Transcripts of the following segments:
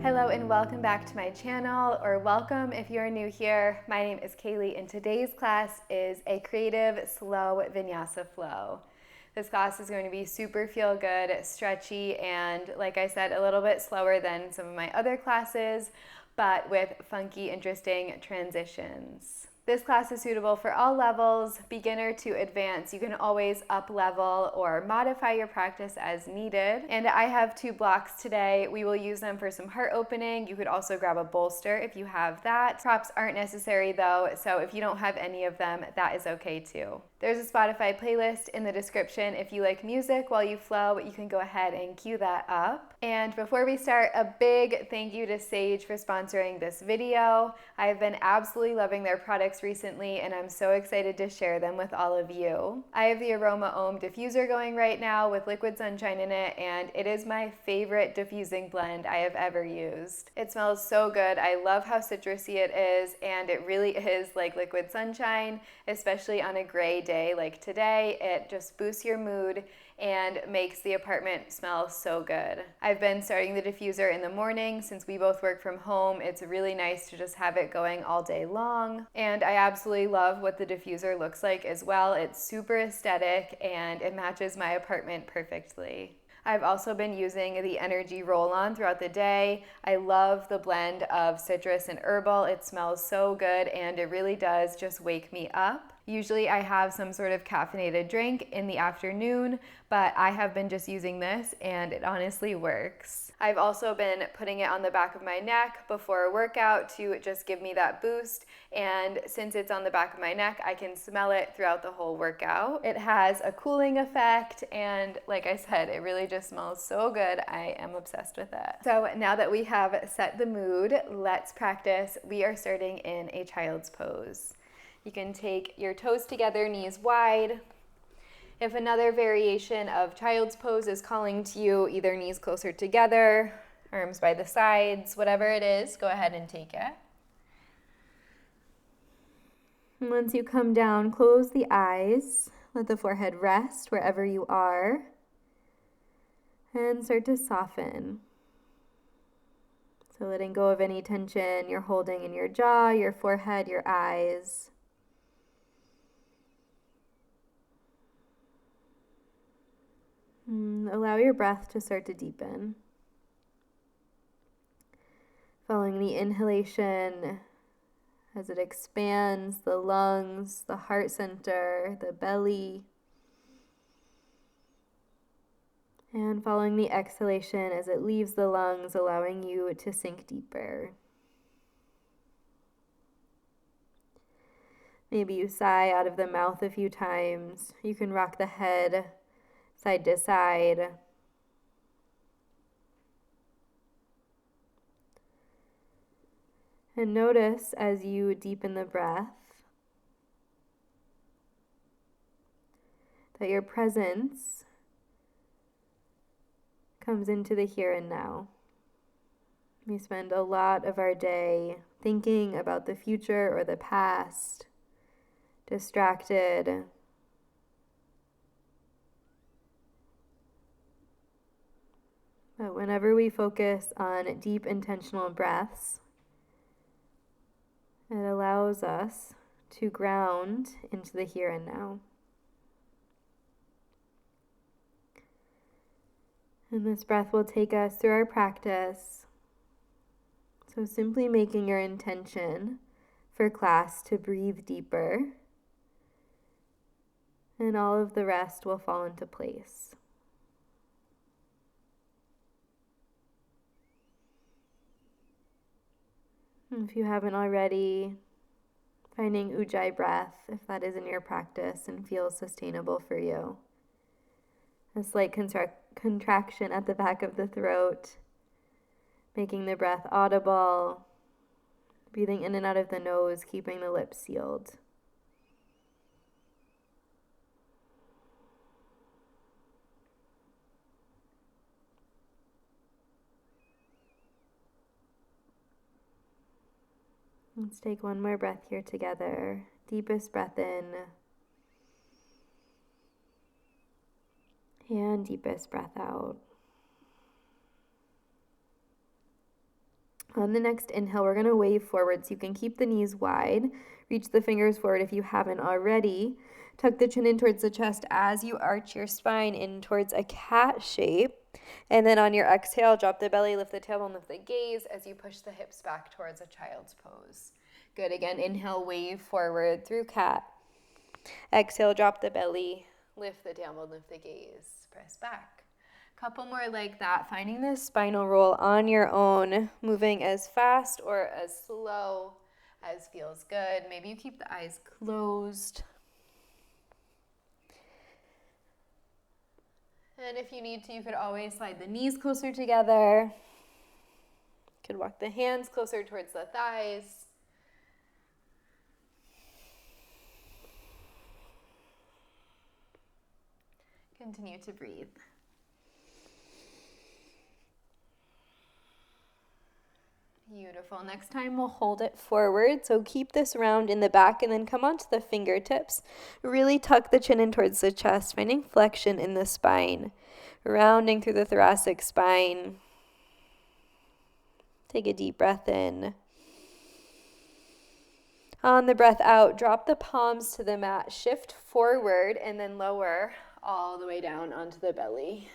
Hello and welcome back to my channel, or welcome if you're new here. My name is Kaylee and today's class is a creative slow vinyasa flow. This class is going to be super feel good, stretchy, and like I said, a little bit slower than some of my other classes, but with funky, interesting transitions. This class is suitable for all levels, beginner to advanced. You can always up level or modify your practice as needed. And I have 2 blocks today. We will use them for some heart opening. You could also grab a bolster if you have that. Props aren't necessary though, so if you don't have any of them, that is okay too. There's a Spotify playlist in the description. If you like music while you flow, you can go ahead and cue that up. And before we start, a big thank you to Sage for sponsoring this video. I've been absolutely loving their products recently and I'm so excited to share them with all of you. I have the Aroma Ohm diffuser going right now with liquid sunshine in it, and it is my favorite diffusing blend I have ever used. It smells so good. I love how citrusy it is, and it really is like liquid sunshine, especially on a gray day like today. It just boosts your mood and makes the apartment smell so good. I've been starting the diffuser in the morning since we both work from home. It's really nice to just have it going all day long. And I absolutely love what the diffuser looks like as well. It's super aesthetic and it matches my apartment perfectly. I've also been using the Energy Roll-On throughout the day. I love the blend of citrus and herbal. It smells so good and it really does just wake me up. Usually I have some sort of caffeinated drink in the afternoon, but I have been just using this and it honestly works. I've also been putting it on the back of my neck before a workout to just give me that boost, and since it's on the back of my neck, I can smell it throughout the whole workout. It has a cooling effect and like I said, it really just smells so good. I am obsessed with it. So now that we have set the mood, let's practice. We are starting in a child's pose. You can take your toes together, knees wide. If another variation of child's pose is calling to you, either knees closer together, arms by the sides, whatever it is, go ahead and take it. And once you come down, close the eyes, let the forehead rest wherever you are, and start to soften. So letting go of any tension you're holding in your jaw, your forehead, your eyes. Allow your breath to start to deepen. Following the inhalation as it expands the lungs, the heart center, the belly. And following the exhalation as it leaves the lungs, allowing you to sink deeper. Maybe you sigh out of the mouth a few times. You can rock the head side to side. And notice as you deepen the breath that your presence comes into the here and now. We spend a lot of our day thinking about the future or the past, distracted. But whenever we focus on deep intentional breaths, it allows us to ground into the here and now. And this breath will take us through our practice. So simply making your intention for class to breathe deeper, and all of the rest will fall into place. If you haven't already, finding Ujjayi breath, if that is in your practice and feels sustainable for you. A slight contraction at the back of the throat, making the breath audible, breathing in and out of the nose, keeping the lips sealed. Let's take one more breath here together. Deepest breath in. And deepest breath out. On the next inhale, we're going to wave forward so you can keep the knees wide. Reach the fingers forward if you haven't already. Tuck the chin in towards the chest as you arch your spine in towards a cat shape. And then on your exhale, drop the belly, lift the tailbone, lift the gaze as you push the hips back towards a child's pose. Good. Again, inhale, wave forward through cat. Exhale, drop the belly, lift the tailbone, lift the gaze, press back. Couple more like that, finding this spinal roll on your own, moving as fast or as slow as feels good. Maybe you keep the eyes closed. And if you need to, you could always slide the knees closer together. You could walk the hands closer towards the thighs. Continue to breathe. Beautiful. Next time we'll hold it forward. So keep this round in the back and then come onto the fingertips. Really tuck the chin in towards the chest, finding flexion in the spine. Rounding through the thoracic spine. Take a deep breath in. On the breath out, drop the palms to the mat. Shift forward and then lower all the way down onto the belly.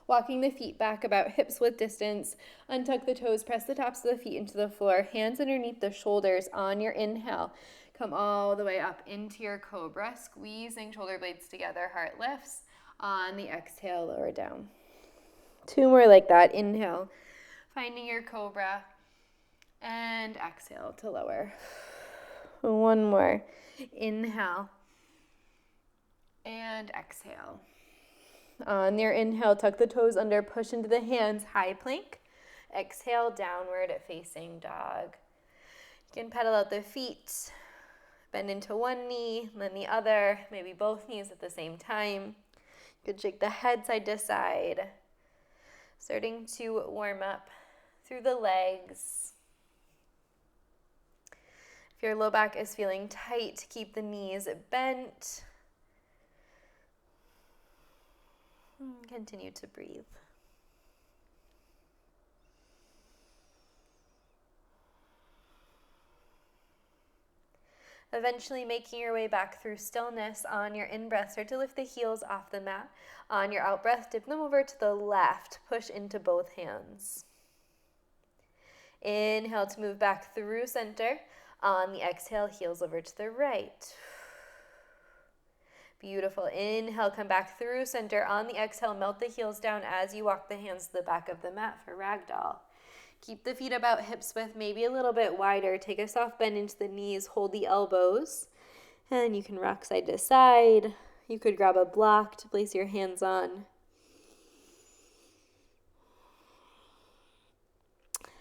Walking the feet back about hips width distance. Untuck the toes, press the tops of the feet into the floor. Hands underneath the shoulders on your inhale. Come all the way up into your cobra, squeezing shoulder blades together, heart lifts. On the exhale, lower down. 2 more like that. Inhale, finding your cobra, and exhale to lower. 1 more. Inhale, and exhale. On your inhale, tuck the toes under, push into the hands, high plank. Exhale, downward facing dog. You can pedal out the feet, bend into one knee, then the other, maybe both knees at the same time. You could shake the head side to side. Starting to warm up through the legs. If your low back is feeling tight, keep the knees bent. Continue to breathe. Eventually making your way back through stillness. On your in-breath, start to lift the heels off the mat. On your out-breath, dip them over to the left. Push into both hands. Inhale to move back through center. On the exhale, heels over to the right. Beautiful. Inhale, come back through center. On the exhale, melt the heels down as you walk the hands to the back of the mat for ragdoll. Keep the feet about hips width, maybe a little bit wider. Take a soft bend into the knees, hold the elbows, and you can rock side to side. You could grab a block to place your hands on.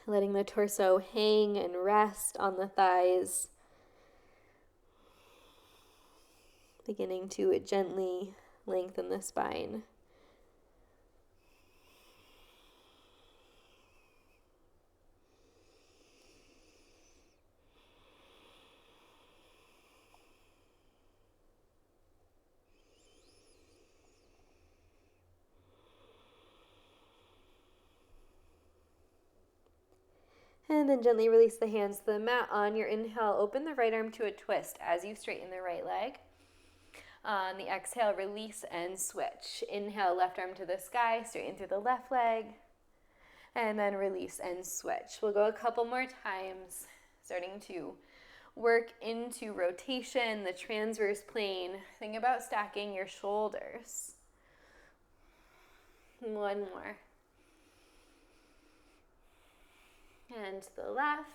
Letting the torso hang and rest on the thighs. Beginning to gently lengthen the spine. And then gently release the hands to the mat. On your inhale, open the right arm to a twist as you straighten the right leg. On the exhale, release and switch. Inhale, left arm to the sky, straighten through the left leg. And then release and switch. We'll go a couple more times, starting to work into rotation, the transverse plane. Think about stacking your shoulders. 1 more. And to the left.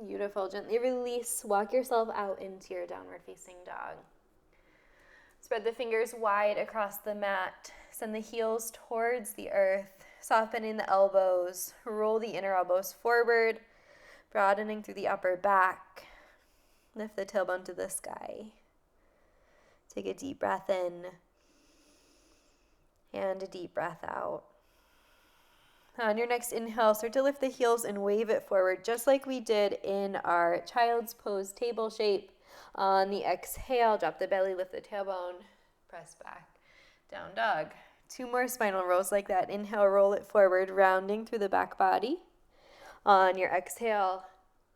Beautiful. Gently release. Walk yourself out into your downward facing dog. Spread the fingers wide across the mat. Send the heels towards the earth. Soft bending the elbows. Roll the inner elbows forward. Broadening through the upper back. Lift the tailbone to the sky. Take a deep breath in. And a deep breath out. On your next inhale, start to lift the heels and wave it forward, just like we did in our child's pose table shape. On the exhale, drop the belly, lift the tailbone, press back, down dog. 2 more spinal rolls like that. Inhale, roll it forward, rounding through the back body. On your exhale,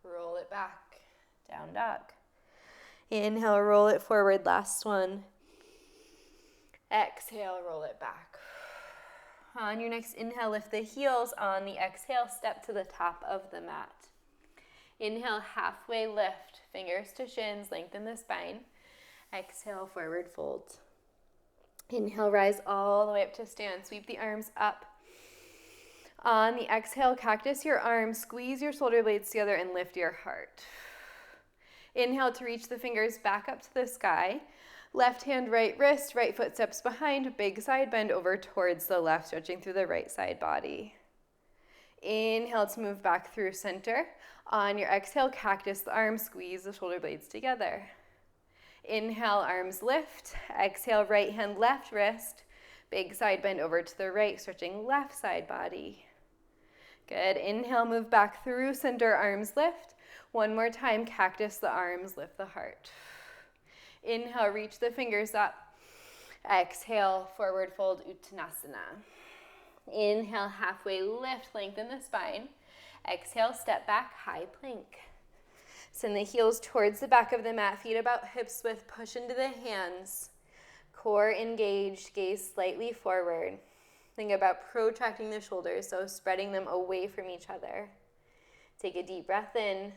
roll it back, down dog. Inhale, roll it forward, last one. Exhale, roll it back. On your next inhale, lift the heels. On the exhale, step to the top of the mat. Inhale, halfway lift, fingers to shins, lengthen the spine. Exhale, forward fold. Inhale, rise all the way up to stand. Sweep the arms up. On the exhale, cactus your arms, squeeze your shoulder blades together and lift your heart. Inhale to reach the fingers back up to the sky. Left hand, right wrist, right foot steps behind, big side bend over towards the left, stretching through the right side body. Inhale to move back through center. On your exhale, cactus the arms, squeeze the shoulder blades together. Inhale, arms lift. Exhale, right hand, left wrist. Big side bend over to the right, stretching left side body. Good. Inhale, move back through center, arms lift. One more time, cactus the arms, lift the heart. Inhale, reach the fingers up. Exhale, forward fold, Uttanasana. Inhale, halfway lift, lengthen the spine. Exhale, step back, high plank. Send the heels towards the back of the mat, feet about hips width, push into the hands. Core engaged, gaze slightly forward. Think about protracting the shoulders, so spreading them away from each other. Take a deep breath in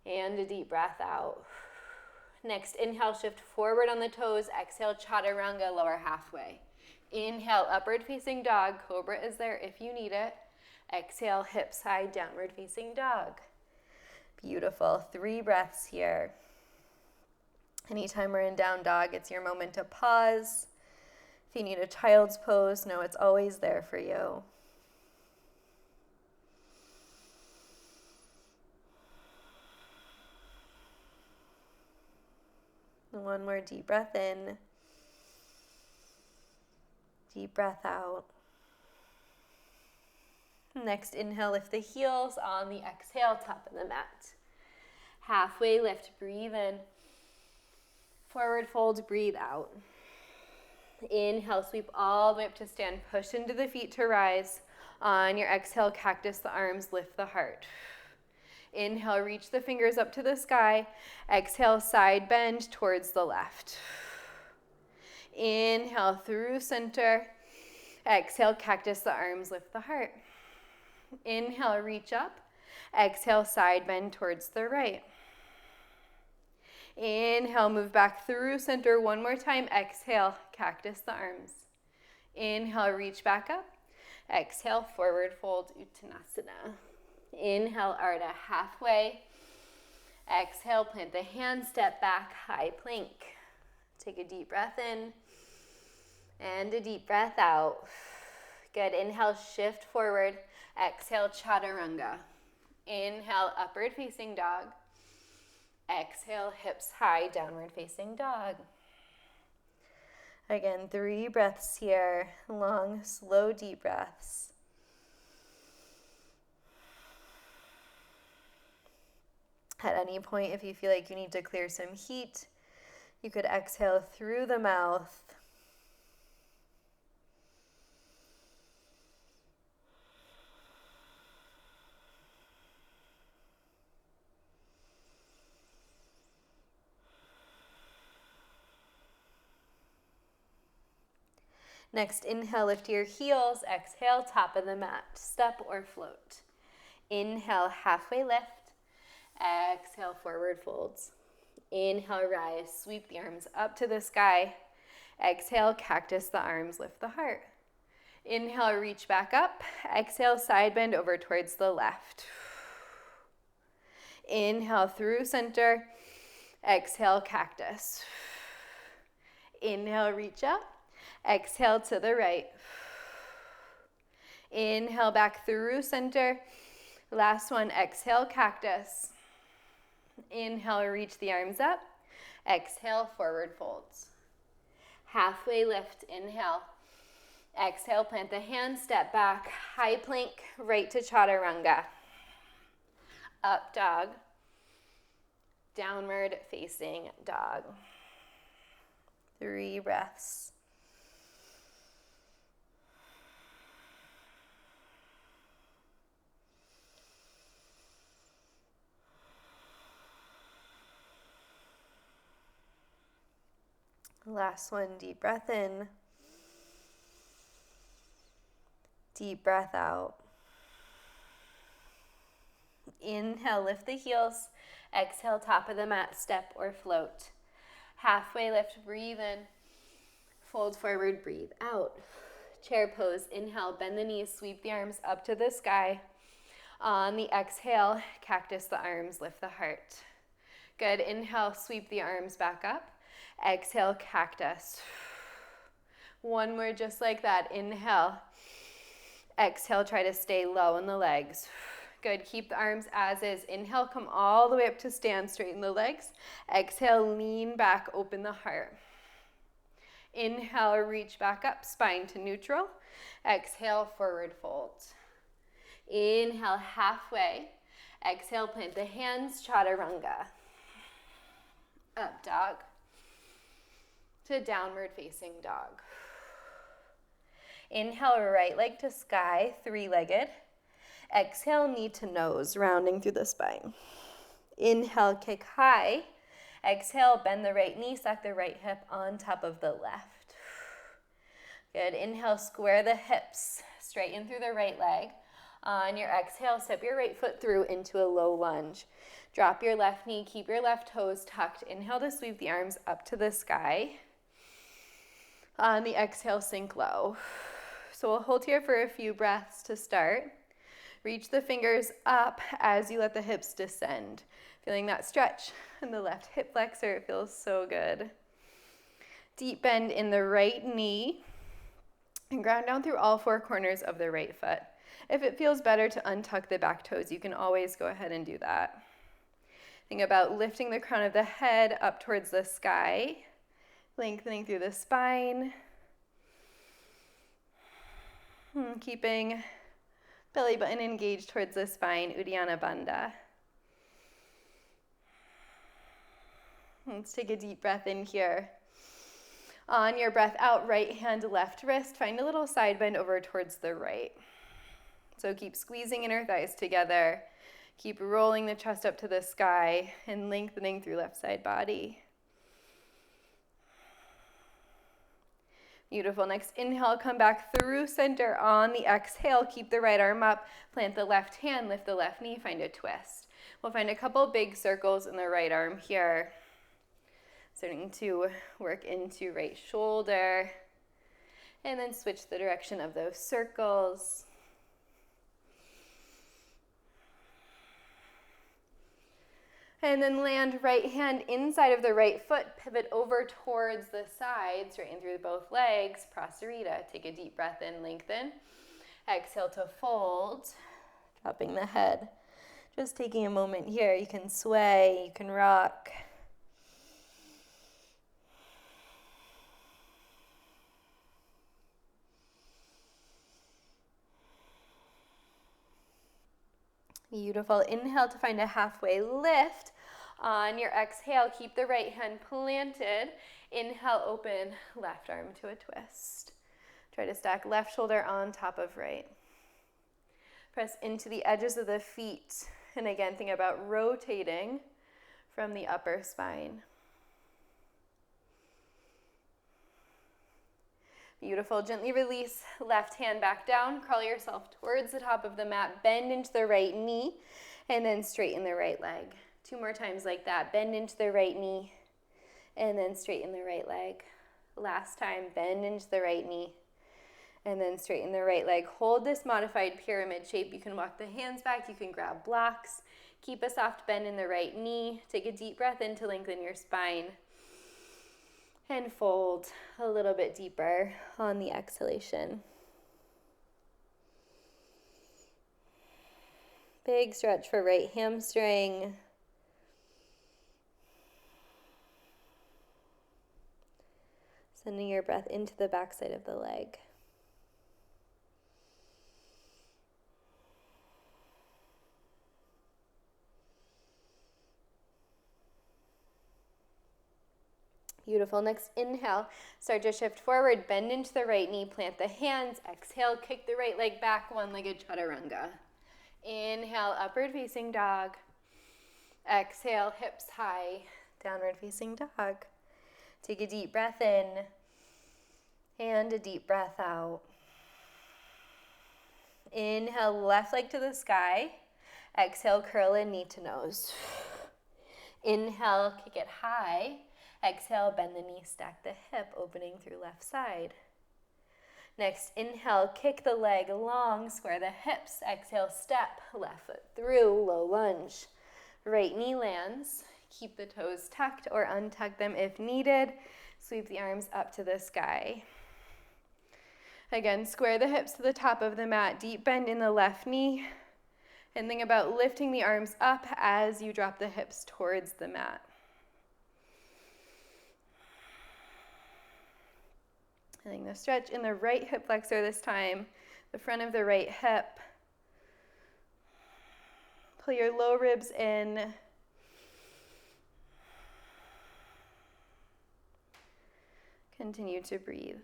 and a deep breath out. Next, inhale, shift forward on the toes. Exhale, chaturanga, lower halfway. Inhale, upward facing dog. Cobra is there if you need it. Exhale, hips high, downward facing dog. Beautiful. 3 breaths here. Anytime we're in down dog, it's your moment to pause. If you need a child's pose, know it's always there for you. One more deep breath in. Deep breath out. Next, inhale, lift the heels. On the exhale, top of the mat. Halfway lift, breathe in. Forward fold, breathe out. Inhale, sweep all the way up to stand. Push into the feet to rise. On your exhale, cactus the arms, lift the heart. Inhale, reach the fingers up to the sky. Exhale, side bend towards the left. Inhale, through center. Exhale, cactus the arms, lift the heart. Inhale, reach up. Exhale, side bend towards the right. Inhale, move back through center one more time. Exhale, cactus the arms. Inhale, reach back up. Exhale, forward fold, Uttanasana. Inhale, Ardha halfway. Exhale, plant the hand, step back, high plank. Take a deep breath in and a deep breath out. Good. Inhale, shift forward. Exhale, chaturanga. Inhale, upward facing dog. Exhale, hips high, downward facing dog. Again, 3 breaths here. Long, slow, deep breaths. At any point, if you feel like you need to clear some heat, you could exhale through the mouth. Next, inhale, lift your heels. Exhale, top of the mat, step or float. Inhale, halfway lift. Exhale, forward folds. Inhale, rise, sweep the arms up to the sky. Exhale, cactus the arms, lift the heart. Inhale, reach back up. Exhale, side bend over towards the left. Inhale, through center. Exhale, cactus. Inhale, reach up. Exhale to the right. Inhale, back through center. Last one, exhale, cactus. Inhale, reach the arms up. Exhale, forward folds. Halfway lift, inhale. Exhale, plant the hands, step back, high plank, right to chaturanga. Up dog, downward facing dog. 3 breaths. Last one, deep breath in. Deep breath out. Inhale, lift the heels. Exhale, top of the mat, step or float. Halfway lift, breathe in. Fold forward, breathe out. Chair pose, inhale, bend the knees, sweep the arms up to the sky. On the exhale, cactus the arms, lift the heart. Good, inhale, sweep the arms back up. Exhale, cactus. One more just like that, inhale. Exhale, try to stay low in the legs. Good, keep the arms as is. Inhale, come all the way up to stand, straighten the legs. Exhale, lean back, open the heart. Inhale, reach back up, spine to neutral. Exhale, forward fold. Inhale, halfway. Exhale, plant the hands, chaturanga. Up dog to downward facing dog. Inhale, right leg to sky, three-legged. Exhale, knee to nose, rounding through the spine. Inhale, kick high. Exhale, bend the right knee, stack the right hip on top of the left. Good, inhale, square the hips, straighten through the right leg. On your exhale, step your right foot through into a low lunge. Drop your left knee, keep your left toes tucked. Inhale to sweep the arms up to the sky. On the exhale, sink low. So we'll hold here for a few breaths to start. Reach the fingers up as you let the hips descend. Feeling that stretch in the left hip flexor, it feels so good. Deep bend in the right knee and ground down through all four corners of the right foot. If it feels better to untuck the back toes, you can always go ahead and do that. Think about lifting the crown of the head up towards the sky, lengthening through the spine. Keeping belly button engaged towards the spine, Uddiyana Bandha. Let's take a deep breath in here. On your breath out, right hand, left wrist. Find a little side bend over towards the right. So keep squeezing inner thighs together. Keep rolling the chest up to the sky and lengthening through left side body. Beautiful. Next inhale, come back through center. On the exhale, keep the right arm up, plant the left hand, lift the left knee, find a twist. We'll find a couple big circles in the right arm here. Starting to work into right shoulder. And then switch the direction of those circles. And then land right hand inside of the right foot, pivot over towards the side, straighten through both legs, Prasarita. Take a deep breath in, lengthen. Exhale to fold, dropping the head. Just taking a moment here. You can sway, you can rock. Beautiful. Inhale to find a halfway lift. On your exhale, keep the right hand planted. Inhale, open left arm to a twist. Try to stack left shoulder on top of right. Press into the edges of the feet. And again, think about rotating from the upper spine. Beautiful. Gently release left hand back down. Crawl yourself towards the top of the mat. Bend into the right knee and then straighten the right leg. 2 more times like that. Bend into the right knee and then straighten the right leg. Last time, bend into the right knee and then straighten the right leg. Hold this modified pyramid shape. You can walk the hands back. You can grab blocks. Keep a soft bend in the right knee. Take a deep breath in to lengthen your spine. And fold a little bit deeper on the exhalation. Big stretch for right hamstring. Sending your breath into the backside of the leg. Beautiful. Next inhale, start to shift forward, bend into the right knee, plant the hands, exhale, kick the right leg back, one-legged chaturanga. Inhale, upward facing dog. Exhale, hips high, downward facing dog. Take a deep breath in and a deep breath out. Inhale, left leg to the sky. Exhale, curl in, knee to nose. Inhale, kick it high. Exhale, bend the knee, stack the hip, opening through left side. Next, inhale, kick the leg long, square the hips. Exhale, step, left foot through, low lunge. Right knee lands. Keep the toes tucked or untuck them if needed. Sweep the arms up to the sky. Again, square the hips to the top of the mat. Deep bend in the left knee. And think about lifting the arms up as you drop the hips towards the mat. Feeling the stretch in the right hip flexor this time, the front of the right hip. Pull your low ribs in. Continue to breathe.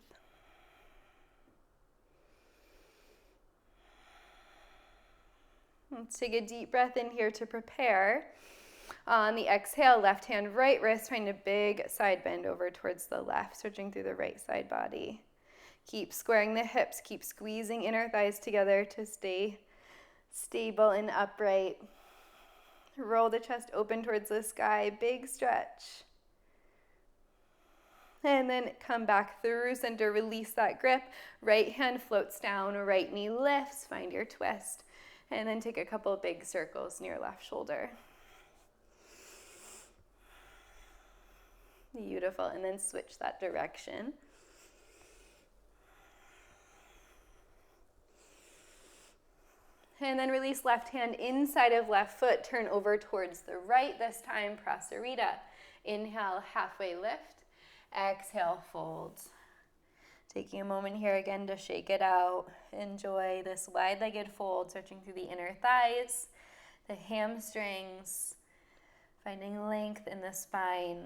Let's take a deep breath in here to prepare. On the exhale, left hand, right wrist, find a big side bend over towards the left, stretching through the right side body. Keep squaring the hips, keep squeezing inner thighs together to stay stable and upright. Roll the chest open towards the sky, big stretch. And then come back through center, release that grip. Right hand floats down, right knee lifts, find your twist. And then take a couple of big circles near left shoulder. Beautiful, and then switch that direction. And then release left hand inside of left foot, turn over towards the right, this time Prasarita. Inhale, halfway lift. Exhale, fold. Taking a moment here again to shake it out. Enjoy this wide-legged fold, stretching through the inner thighs, the hamstrings, finding length in the spine.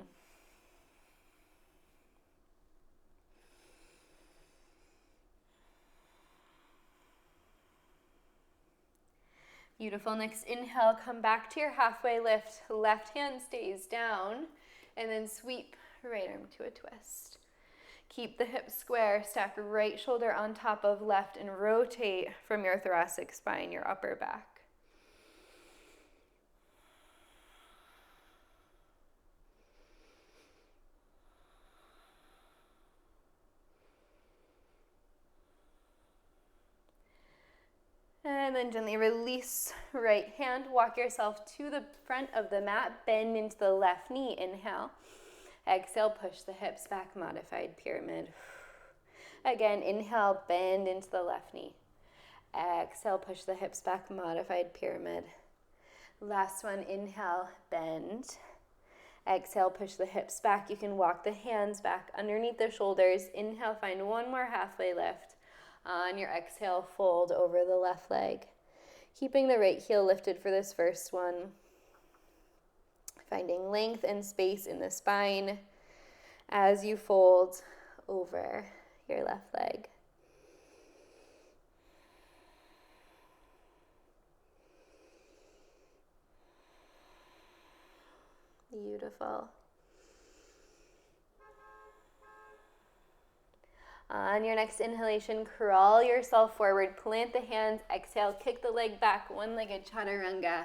Beautiful. Next inhale, come back to your halfway lift. Left hand stays down, and then sweep right arm to a twist. Keep the hips square, stack right shoulder on top of left, and rotate from your thoracic spine, your upper back. And then gently release right hand, walk yourself to the front of the mat, bend into the left knee, inhale. Exhale, push the hips back, modified pyramid. Again, inhale, bend into the left knee. Exhale, push the hips back, modified pyramid. Last one, inhale, bend. Exhale, push the hips back. You can walk the hands back underneath the shoulders. Inhale, find one more halfway lift. On your exhale, fold over the left leg. Keeping the right heel lifted for this first one. Finding length and space in the spine as you fold over your left leg. Beautiful. On your next inhalation, crawl yourself forward, plant the hands, exhale, kick the leg back, one-legged chaturanga.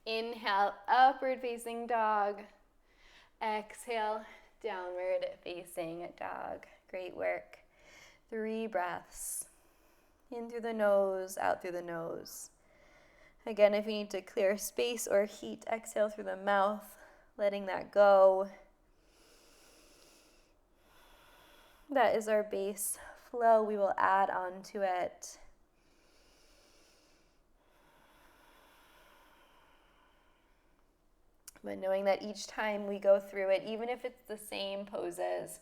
Inhale, upward facing dog. Exhale, downward facing dog. Great work. 3 breaths. In through the nose, out through the nose. Again, if you need to clear space or heat, exhale through the mouth, letting that go. That is our base flow. We will add on to it. But knowing that each time we go through it, even if it's the same poses,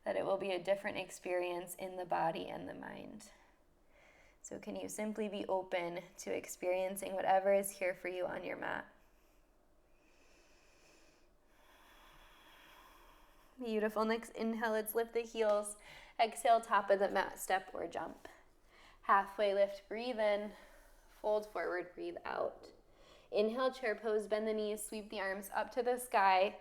that it will be a different experience in the body and the mind. So can you simply be open to experiencing whatever is here for you on your mat? Beautiful. Next inhale, let's lift the heels. Exhale, top of the mat, step or jump. Halfway lift, breathe in. Fold forward, breathe out. Inhale, chair pose, bend the knees, sweep the arms up to the sky.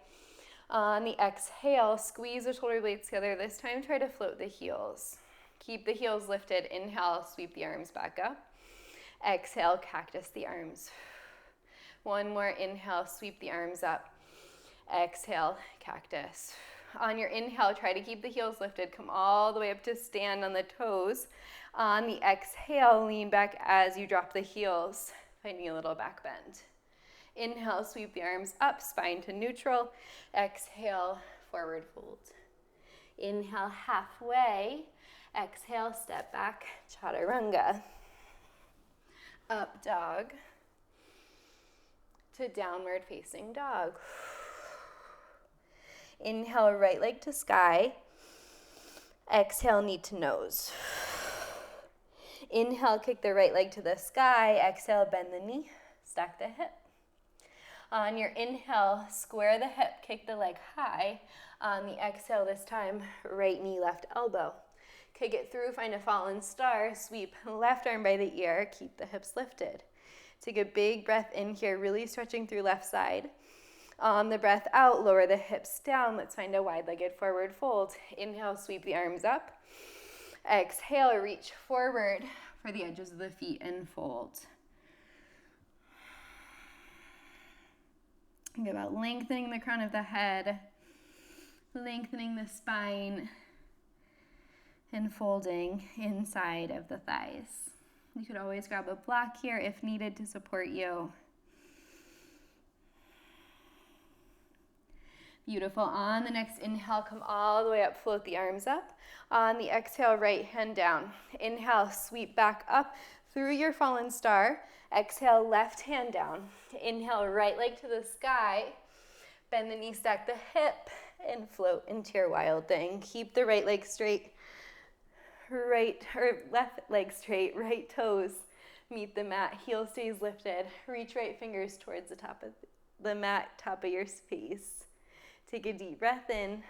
On the exhale, squeeze the shoulder blades together. This time, try to float the heels. Keep the heels lifted. Inhale, sweep the arms back up. Exhale, cactus the arms. One more inhale, sweep the arms up. Exhale, cactus. On your inhale, try to keep the heels lifted. Come all the way up to stand on the toes. On the exhale, lean back as you drop the heels, finding a little back bend. Inhale, sweep the arms up, spine to neutral. Exhale, forward fold. Inhale, halfway. Exhale, step back, chaturanga. Up dog to downward facing dog. Inhale, right leg to sky. Exhale, knee to nose. Inhale, kick the right leg to the sky. Exhale, bend the knee, stack the hip. On your inhale, square the hip, kick the leg high. On the exhale this time, right knee, left elbow. Kick it through, find a fallen star, sweep left arm by the ear, keep the hips lifted. Take a big breath in here, really stretching through left side. On the breath out, lower the hips down. Let's find a wide-legged forward fold. Inhale, sweep the arms up. Exhale, reach forward for the edges of the feet and fold. Think about lengthening the crown of the head, lengthening the spine, and folding inside of the thighs. You could always grab a block here if needed to support you. Beautiful. On the next inhale, come all the way up, float the arms up. On the exhale, right hand down. Inhale, sweep back up through your fallen star. Exhale, left hand down. Inhale, right leg to the sky. Bend the knee, stack the hip, and float into your wild thing. Keep the right leg straight, left leg straight, right toes meet the mat, heel stays lifted. Reach right fingers towards the top of the mat, top of your space. Take a deep breath in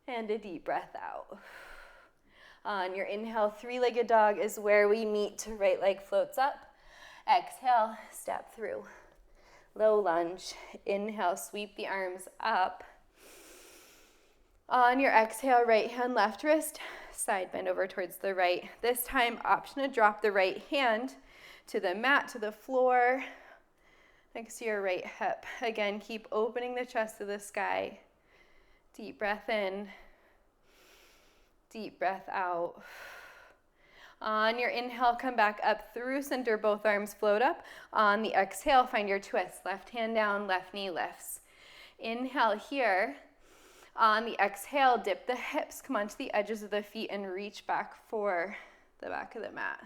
and a deep breath out. On your inhale, three-legged dog is where we meet. Right leg floats up. Exhale, step through. Low lunge. Inhale, sweep the arms up. On your exhale, right hand, left wrist, side bend over towards the right. This time, option to drop the right hand to the mat, to the floor, next to your right hip. Again, keep opening the chest to the sky. Deep breath in, deep breath out. On your inhale, come back up through center, both arms float up. On the exhale, find your twist. Left hand down, left knee lifts. Inhale here. On the exhale, dip the hips, come onto the edges of the feet and reach back for the back of the mat.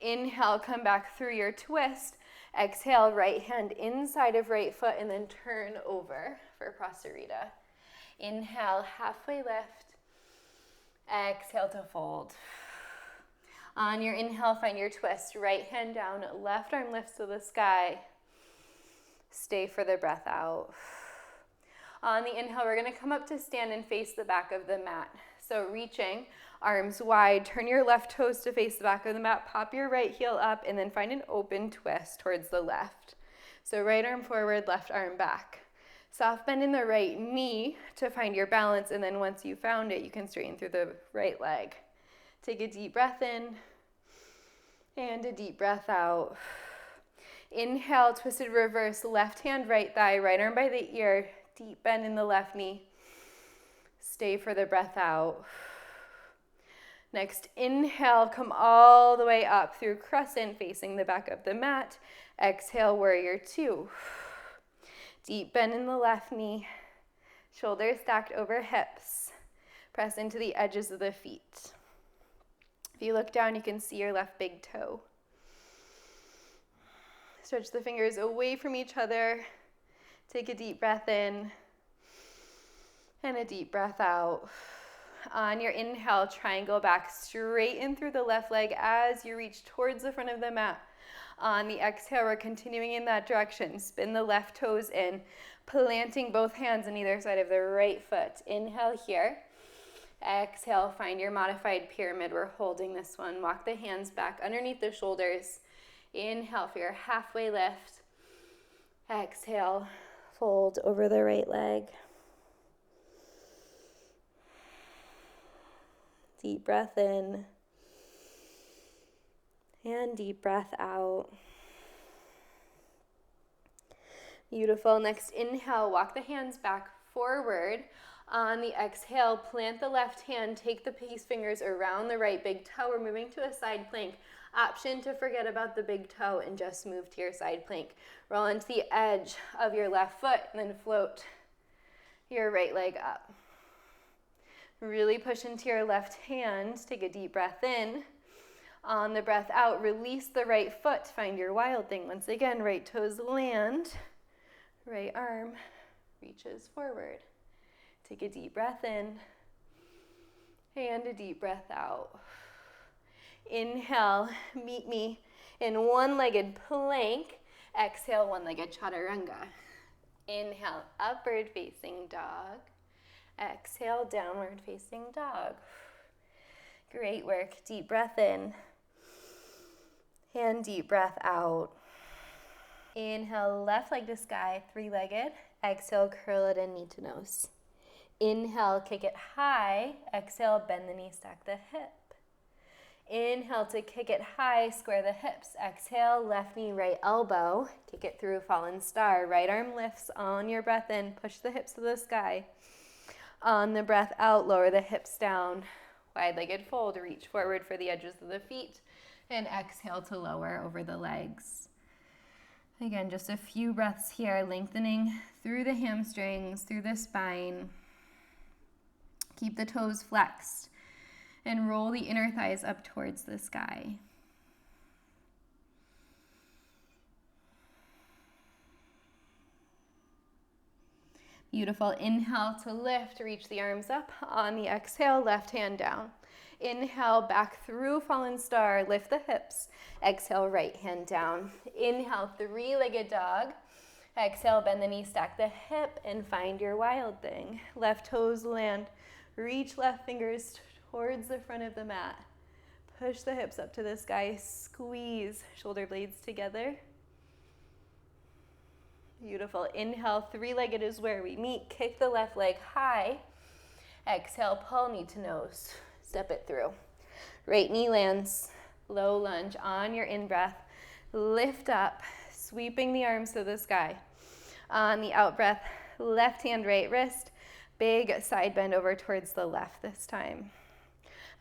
Inhale, come back through your twist. Exhale, right hand inside of right foot and then turn over for Prasarita. Inhale, halfway lift. Exhale to fold. On your inhale, find your twist. Right hand down, left arm lifts to the sky. Stay for the breath out. On the inhale, we're going to come up to stand and face the back of the mat. So reaching, arms wide, turn your left toes to face the back of the mat, pop your right heel up, and then find an open twist towards the left. So right arm forward, left arm back. Soft bend in the right knee to find your balance, and then once you found it, you can straighten through the right leg. Take a deep breath in and a deep breath out. Inhale, twisted reverse, left hand, right thigh, right arm by the ear, deep bend in the left knee. Stay for the breath out. Next, inhale, come all the way up through crescent, facing the back of the mat. Exhale, warrior two. Deep bend in the left knee, shoulders stacked over hips. Press into the edges of the feet. If you look down, you can see your left big toe. Stretch the fingers away from each other. Take a deep breath in and a deep breath out. On your inhale, triangle back, straighten through the left leg as you reach towards the front of the mat. On the exhale, we're continuing in that direction. Spin the left toes in, planting both hands on either side of the right foot. Inhale here. Exhale, find your modified pyramid. We're holding this one. Walk the hands back underneath the shoulders. Inhale for your halfway lift. Exhale, fold over the right leg. Deep breath in and deep breath out. Beautiful. Next inhale, walk the hands back forward. On the exhale, plant the left hand, take the peace fingers around the right big toe. We're moving to a side plank. Option to forget about the big toe and just move to your side plank. Roll into the edge of your left foot and then float your right leg up. Really push into your left hand. Take a deep breath in. On the breath out, release the right foot. Find your wild thing. Once again, right toes land. Right arm reaches forward. Take a deep breath in and a deep breath out. Inhale, meet me in one-legged plank. Exhale, one-legged chaturanga. Inhale, upward facing dog. Exhale, downward facing dog. Great work. Deep breath in and deep breath out. Inhale, left leg to sky, three-legged. Exhale, curl it in knee to nose. Inhale, kick it high. Exhale, bend the knee, stack the hip. Inhale to kick it high, square the hips. Exhale, left knee, right elbow. Kick it through, fallen star. Right arm lifts on your breath in. Push the hips to the sky. On the breath out, lower the hips down. Wide-legged fold, reach forward for the edges of the feet. And exhale to lower over the legs. Again, just a few breaths here, lengthening through the hamstrings, through the spine. Keep the toes flexed and roll the inner thighs up towards the sky. Beautiful. Inhale to lift, reach the arms up. On the exhale, left hand down. Inhale, back through fallen star, lift the hips. Exhale, right hand down. Inhale, three-legged dog. Exhale, bend the knee, stack the hip, and find your wild thing. Left toes land. Reach left fingers towards the front of the mat. Push the hips up to the sky. Squeeze shoulder blades together. Beautiful. Inhale, three-legged is where we meet. Kick the left leg high. Exhale, pull knee to nose. Step it through. Right knee lands. Low lunge on your in-breath. Lift up, sweeping the arms to the sky. On the out-breath, left hand, right wrist. Big side bend over towards the left this time.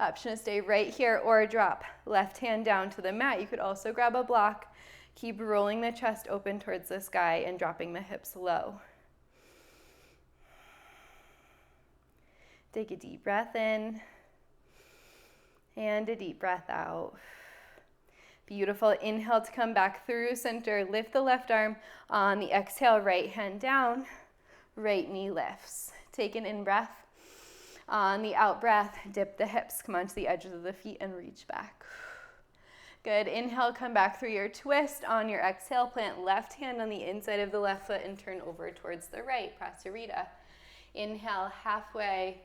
Option to stay right here or drop. Left hand down to the mat. You could also grab a block. Keep rolling the chest open towards the sky and dropping the hips low. Take a deep breath in and a deep breath out. Beautiful. Inhale to come back through center. Lift the left arm. On the exhale, right hand down. Right knee lifts. Take an in-breath. On the out-breath, dip the hips. Come onto the edges of the feet and reach back. Good. Inhale, come back through your twist. On your exhale, plant left hand on the inside of the left foot and turn over towards the right. Prasarita. Inhale, halfway.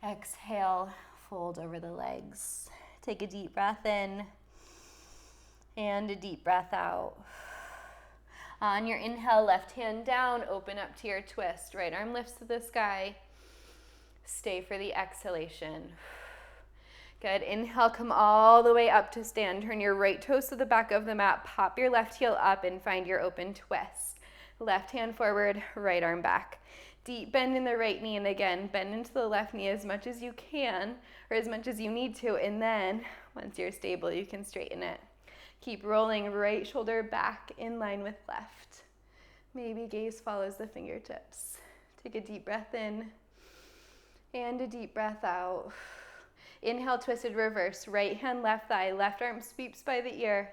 Exhale, fold over the legs. Take a deep breath in and a deep breath out. On your inhale, left hand down, open up to your twist. Right arm lifts to the sky. Stay for the exhalation. Good. Inhale, come all the way up to stand. Turn your right toes to the back of the mat. Pop your left heel up and find your open twist. Left hand forward, right arm back. Deep bend in the right knee, and again, bend into the left knee as much as you can, or as much as you need to, and then, once you're stable, you can straighten it. Keep rolling right shoulder back in line with left. Maybe gaze follows the fingertips. Take a deep breath in and a deep breath out. Inhale, twisted reverse. Right hand, left thigh. Left arm sweeps by the ear.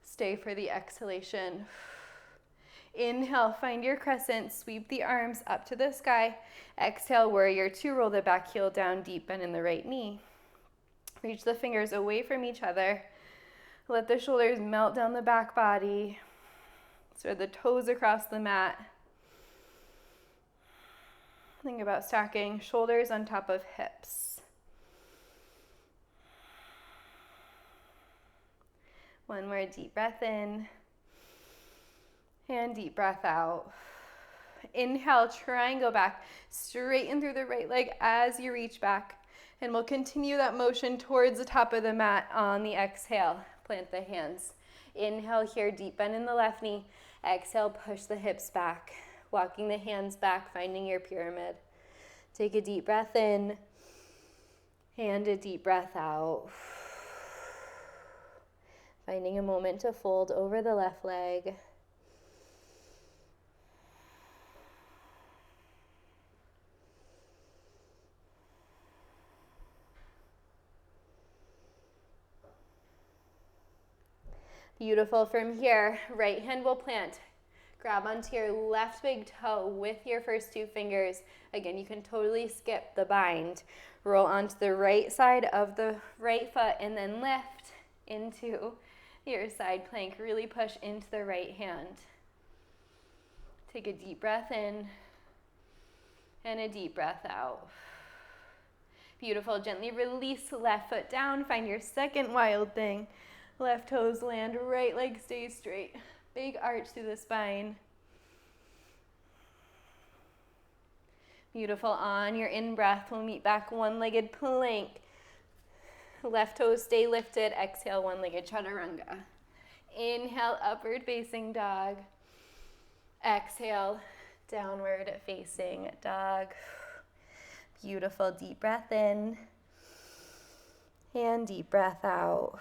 Stay for the exhalation. Inhale, find your crescent. Sweep the arms up to the sky. Exhale, warrior two. Roll the back heel down, deep bend in the right knee. Reach the fingers away from each other. Let the shoulders melt down the back body. Spread the toes across the mat. Think about stacking shoulders on top of hips. One more deep breath in and deep breath out. Inhale, try and go back. Straighten through the right leg as you reach back. And we'll continue that motion towards the top of the mat on the exhale. Plant the hands. Inhale here, deep bend in the left knee. Exhale, push the hips back. Walking the hands back, finding your pyramid. Take a deep breath in and a deep breath out. Finding a moment to fold over the left leg. Beautiful. From here, right hand will plant. Grab onto your left big toe with your first two fingers. Again, you can totally skip the bind. Roll onto the right side of the right foot and then lift into your side plank. Really push into the right hand. Take a deep breath in and a deep breath out. Beautiful. Gently release the left foot down. Find your second wild thing. Left toes land, right leg stays straight. Big arch through the spine. Beautiful. On your in-breath, we'll meet back one-legged plank. Left toes stay lifted. Exhale, one-legged chaturanga. Inhale, upward facing dog. Exhale, downward facing dog. Beautiful. Deep breath in and deep breath out.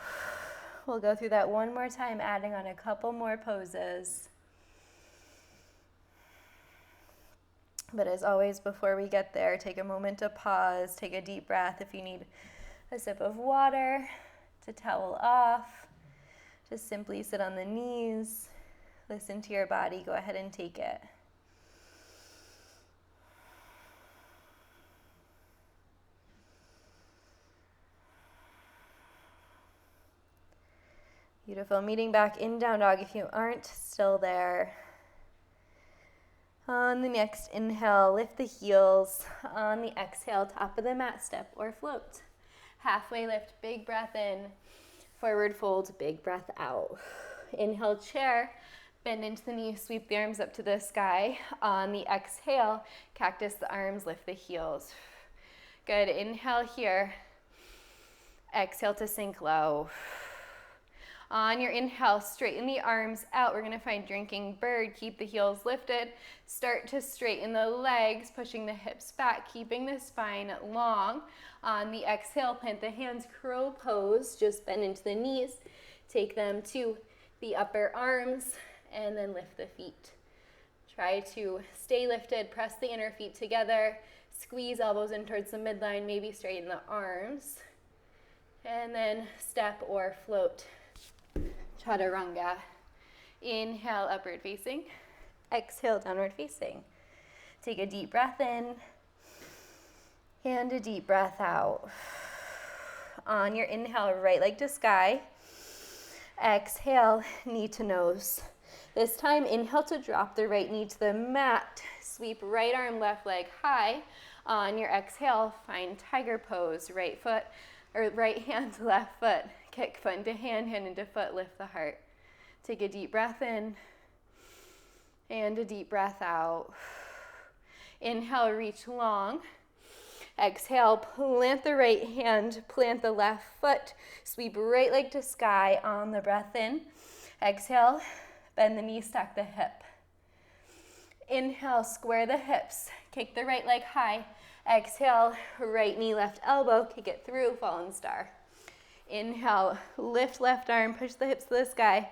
We'll go through that one more time, adding on a couple more poses. But as always, before we get there, take a moment to pause, take a deep breath. If you need a sip of water, to towel off, just simply sit on the knees, listen to your body, go ahead and take it. Beautiful. Meeting back in down dog if you aren't still there. On the next inhale, lift the heels. On the exhale, top of the mat, step or float. Halfway lift, big breath in. Forward fold, big breath out. Inhale, chair. Bend into the knee, sweep the arms up to the sky. On the exhale, cactus the arms, lift the heels. Good. Inhale here. Exhale to sink low. On your inhale, straighten the arms out. We're going to find drinking bird. Keep the heels lifted. Start to straighten the legs, pushing the hips back, keeping the spine long. On the exhale, plant the hands, crow pose. Just bend into the knees. Take them to the upper arms and then lift the feet. Try to stay lifted. Press the inner feet together. Squeeze elbows in towards the midline. Maybe straighten the arms. And then step or float. Chaturanga. Inhale, upward facing. Exhale, downward facing. Take a deep breath in and a deep breath out. On your inhale, right leg to sky. Exhale, knee to nose. This time, inhale to drop the right knee to the mat. Sweep right arm, left leg high. On your exhale, find tiger pose. Right foot, or right hand to left foot. Kick foot into hand, hand into foot, lift the heart. Take a deep breath in and a deep breath out. Inhale, reach long. Exhale, plant the right hand, plant the left foot. Sweep right leg to sky on the breath in. Exhale, bend the knee, stack the hip. Inhale, square the hips. Kick the right leg high. Exhale, right knee, left elbow. Kick it through, fallen star. Inhale, lift left arm, push the hips to the sky.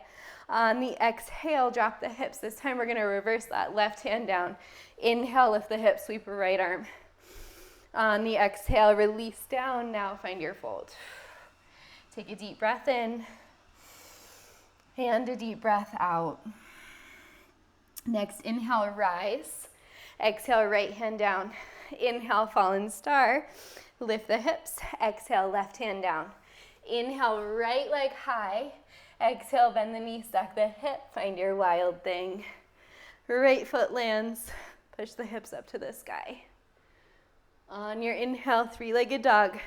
On the exhale, drop the hips. This time we're going to reverse that left hand down. Inhale, lift the hips, sweep your right arm. On the exhale, release down. Now find your fold. Take a deep breath in and a deep breath out. Next, inhale, rise. Exhale, right hand down. Inhale, fallen star. Lift the hips. Exhale, left hand down. Inhale, right leg high. Exhale, bend the knee, stack the hip. Find your wild thing. Right foot lands. Push the hips up to the sky. On your inhale, three-legged dog.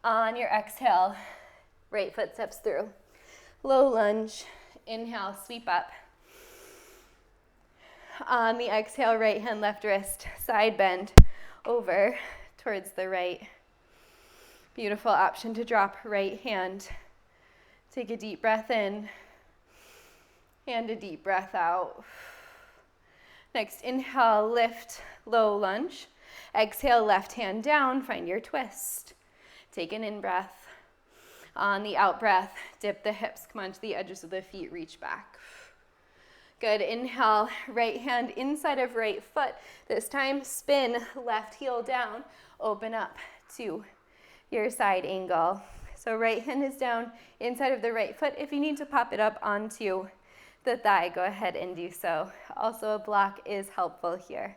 On your exhale, right foot steps through. Low lunge. Inhale, sweep up. On the exhale, right hand, left wrist, side bend over towards the right. Beautiful option to drop right hand. Take a deep breath in and a deep breath out. Next, inhale, lift, low lunge. Exhale, left hand down, find your twist. Take an in-breath. On the out-breath, dip the hips, come onto the edges of the feet, reach back. Good, inhale, right hand inside of right foot. This time, spin left heel down, open up to your side angle. So right hand is down inside of the right foot. If you need to pop it up onto the thigh, go ahead and do so. Also, a block is helpful here.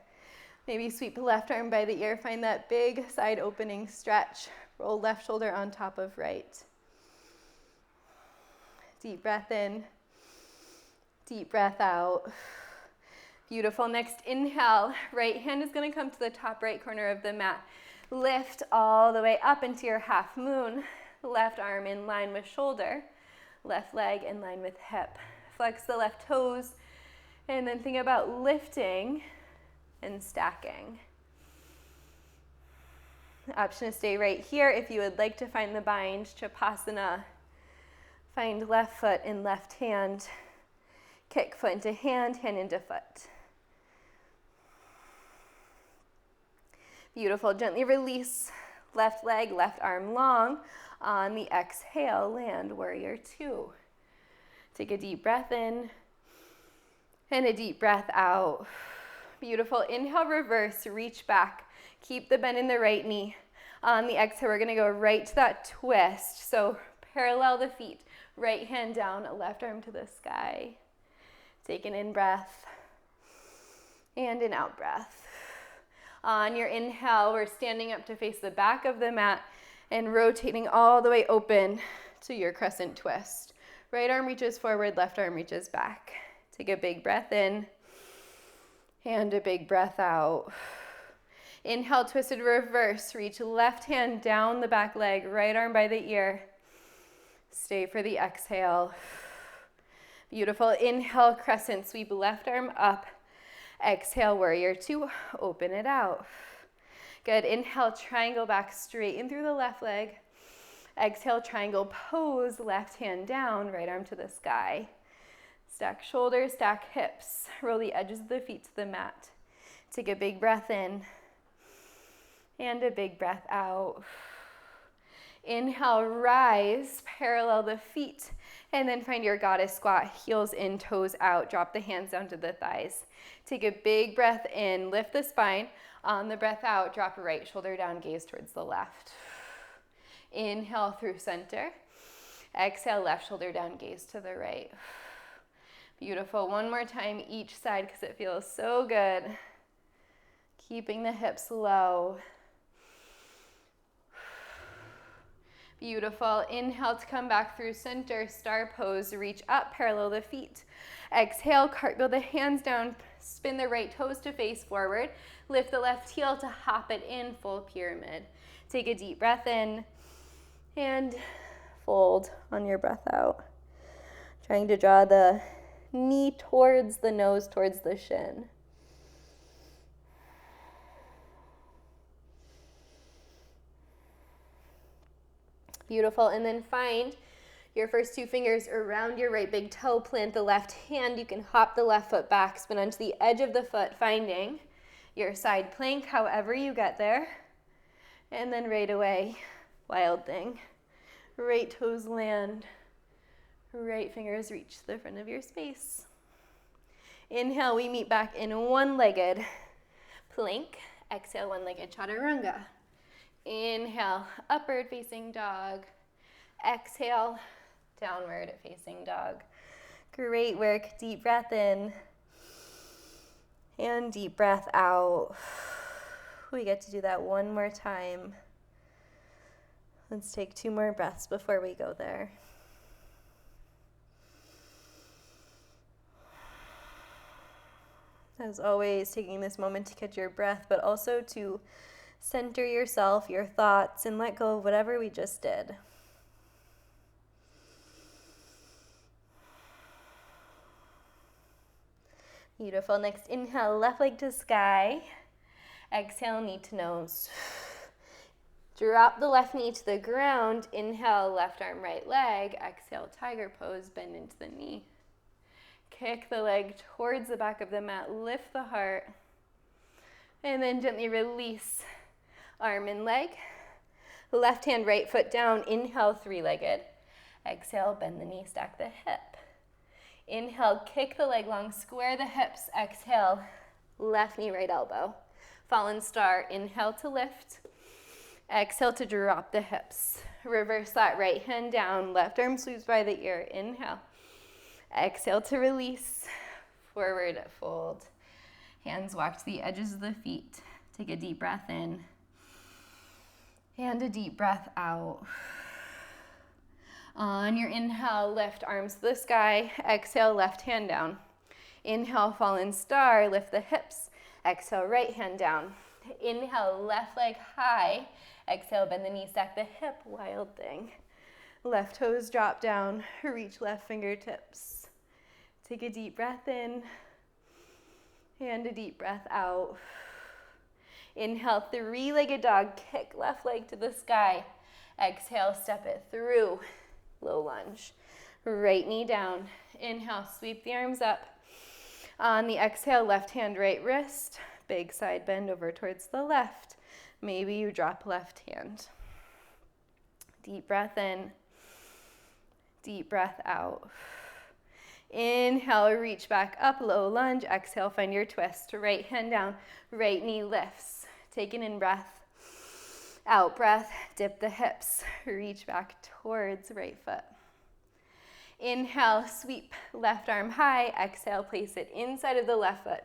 Maybe sweep the left arm by the ear, find that big side opening stretch. Roll left shoulder on top of right. Deep breath in, deep breath out. Beautiful. Next, inhale. Right hand is going to come to the top right corner of the mat. Lift all the way up into your half moon. Left arm in line with shoulder. Left leg in line with hip. Flex the left toes. And then think about lifting and stacking. Option to stay right here if you would like to find the bind, Chapasana. Find left foot in left hand. Kick foot into hand, hand into foot. Beautiful. Gently release left leg, left arm long. On the exhale, land warrior two. Take a deep breath in and a deep breath out. Beautiful. Inhale, reverse, reach back. Keep the bend in the right knee. On the exhale, we're going to go right to that twist. So parallel the feet. Right hand down, left arm to the sky. Take an in-breath and an out-breath. On your inhale, we're standing up to face the back of the mat and rotating all the way open to your crescent twist. Right arm reaches forward, left arm reaches back. Take a big breath in and a big breath out. Inhale, twisted reverse. Reach left hand down the back leg, right arm by the ear. Stay for the exhale. Beautiful. Inhale, crescent, sweep left arm up. Exhale, warrior two, open it out. Good. Inhale, triangle back straight in through the left leg. Exhale, triangle pose, left hand down, right arm to the sky. Stack shoulders, stack hips. Roll the edges of the feet to the mat. Take a big breath in and a big breath out. Inhale, rise, parallel the feet, and then find your goddess squat, heels in, toes out. Drop the hands down to the thighs. Take a big breath in, lift the spine. On the breath out, drop right shoulder down, gaze towards the left. Inhale through center. Exhale, left shoulder down, gaze to the right. Beautiful. One more time each side because it feels so good. Keeping the hips low. Beautiful. Inhale to come back through center, star pose, reach up, parallel the feet. Exhale, cartwheel the hands down, spin the right toes to face forward. Lift the left heel to hop it in, full pyramid. Take a deep breath in and fold on your breath out. Trying to draw the knee towards the nose, towards the shin. Beautiful. And then find your first two fingers around your right big toe. Plant the left hand. You can hop the left foot back, spin onto the edge of the foot, finding your side plank, however you get there. And then right away, wild thing. Right toes land. Right fingers reach the front of your space. Inhale, we meet back in one-legged plank. Exhale, one-legged chaturanga. Inhale, upward facing dog. Exhale, downward facing dog. Great work. Deep breath in and deep breath out. We get to do that one more time. Let's take 2 more breaths before we go there. As always, taking this moment to catch your breath, but also to center yourself, your thoughts, and let go of whatever we just did. Beautiful. Next inhale, left leg to sky. Exhale, knee to nose. Drop the left knee to the ground. Inhale, left arm, right leg. Exhale, tiger pose, bend into the knee. Kick the leg towards the back of the mat, lift the heart, and then gently release arm and leg. Left hand, right foot down. Inhale, three-legged. Exhale, bend the knee, stack the hip. Inhale, kick the leg long, square the hips. Exhale, left knee, right elbow. Fallen star, inhale to lift. Exhale to drop the hips. Reverse that right hand down, left arm sweeps by the ear. Inhale. Exhale to release. Forward fold. Hands walk to the edges of the feet. Take a deep breath in. And a deep breath out. On your inhale, lift arms to the sky. Exhale, left hand down. Inhale, fallen star, lift the hips. Exhale, right hand down. Inhale, left leg high. Exhale, bend the knee, stack the hip, wild thing. Left toes drop down, reach left fingertips. Take a deep breath in and a deep breath out. Inhale, three-legged dog, kick left leg to the sky. Exhale, step it through, low lunge. Right knee down. Inhale, sweep the arms up. On the exhale, left hand, right wrist. Big side bend over towards the left. Maybe you drop left hand. Deep breath in. Deep breath out. Inhale, reach back up, low lunge. Exhale, find your twist. Right hand down, right knee lifts. Take an in breath. Out breath, dip the hips. Reach back towards right foot. Inhale, sweep left arm high. Exhale, place it inside of the left foot.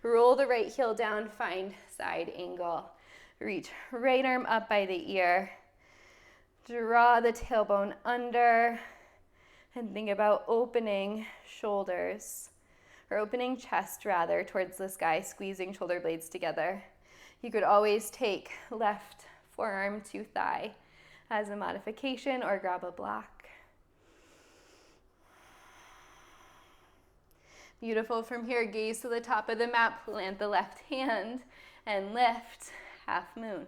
Roll the right heel down, find side angle. Reach right arm up by the ear. Draw the tailbone under. And think about opening shoulders, or opening chest rather, towards the sky, squeezing shoulder blades together. You could always take left forearm to thigh as a modification or grab a block. Beautiful. From here, gaze to the top of the mat, plant the left hand and lift, half moon.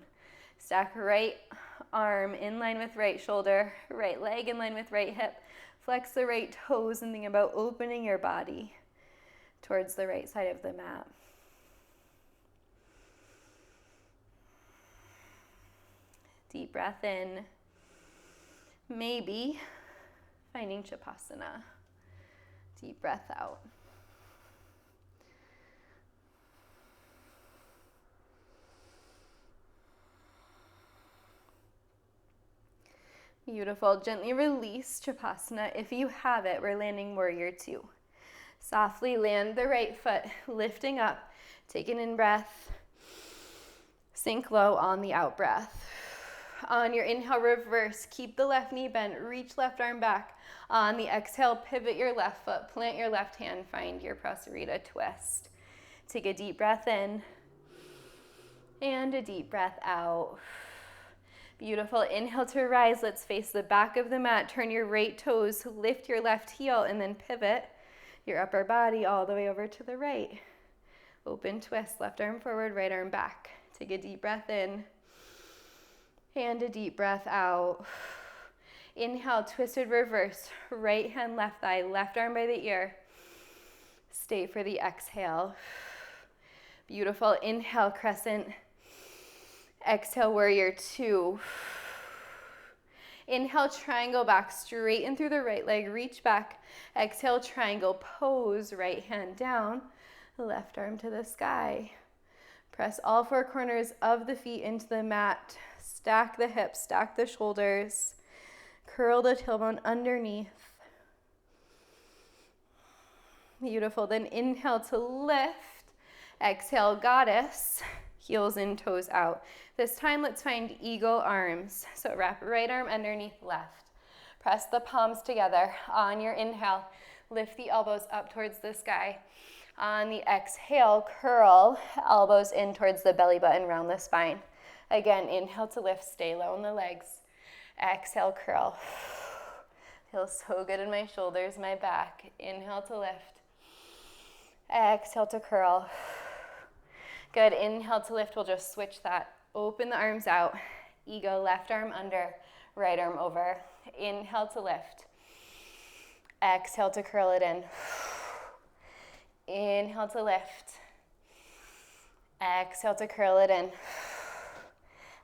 Stack right arm in line with right shoulder, right leg in line with right hip. Flex the right toes and think about opening your body towards the right side of the mat. Deep breath in. Maybe finding Shavasana. Deep breath out. Beautiful. Gently release Shavasana. If you have it, we're landing warrior two. Softly land the right foot, lifting up. Take an in breath. Sink low on the out breath. On your inhale, reverse. Keep the left knee bent. Reach left arm back. On the exhale, pivot your left foot. Plant your left hand. Find your Prasarita twist. Take a deep breath in and a deep breath out. Beautiful. Inhale to rise. Let's face the back of the mat. Turn your right toes. Lift your left heel and then pivot your upper body all the way over to the right. Open twist. Left arm forward, right arm back. Take a deep breath in and a deep breath out. Inhale, twisted reverse. Right hand, left thigh. Left arm by the ear. Stay for the exhale. Beautiful. Inhale, crescent. Exhale, warrior two. Inhale, triangle back, straighten through the right leg, reach back. Exhale, triangle pose, right hand down, left arm to the sky. Press all four corners of the feet into the mat. Stack the hips, stack the shoulders. Curl the tailbone underneath. Beautiful. Then inhale to lift. Exhale, goddess. Heels in, toes out. This time, let's find eagle arms. So wrap right arm underneath left. Press the palms together. On your inhale, lift the elbows up towards the sky. On the exhale, curl elbows in towards the belly button, round the spine. Again, inhale to lift, stay low in the legs. Exhale, curl. Feels so good in my shoulders, my back. Inhale to lift. Exhale to curl. Good, inhale to lift. We'll just switch that. Open the arms out. Ego, left arm under, right arm over. Inhale to lift. Exhale to curl it in. Inhale to lift. Exhale to curl it in.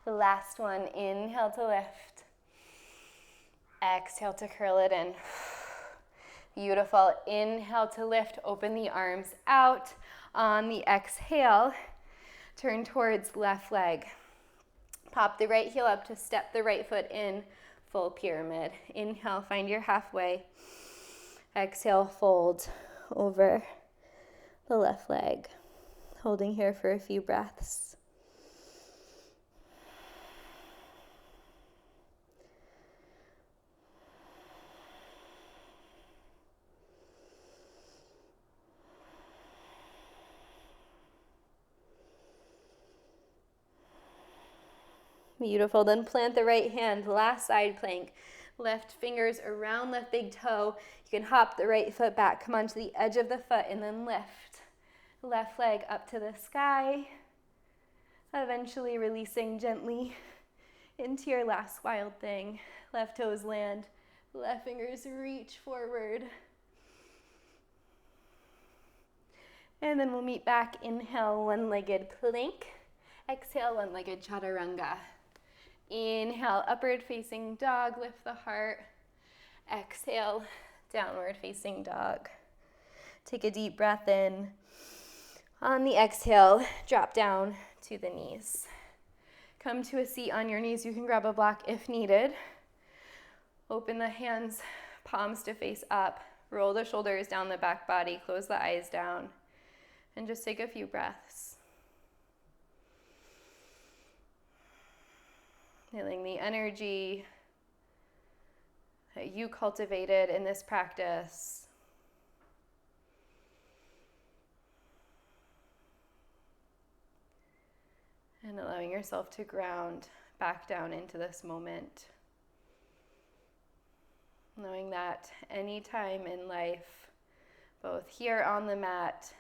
The last one, inhale to lift. Exhale to curl it in. Beautiful. Inhale to lift, open the arms out. On the exhale, turn towards left leg. Pop the right heel up to step the right foot in, full pyramid. Inhale, find your halfway. Exhale, fold over the left leg. Holding here for a few breaths. Beautiful. Then plant the right hand, last side plank. Left fingers around left big toe. You can hop the right foot back, come onto the edge of the foot, and then lift. Left leg up to the sky. Eventually releasing gently into your last wild thing. Left toes land. Left fingers reach forward. And then we'll meet back. Inhale, one-legged plank. Exhale, one-legged chaturanga. Inhale, upward facing dog, lift the heart. Exhale, downward facing dog. Take a deep breath in. On the exhale, drop down to the knees. Come to a seat on your knees. You can grab a block if needed. Open the hands, palms to face up. Roll the shoulders down the back body. Close the eyes down. And just take a few breaths. Feeling the energy that you cultivated in this practice. And allowing yourself to ground back down into this moment. Knowing that any time in life, both here on the mat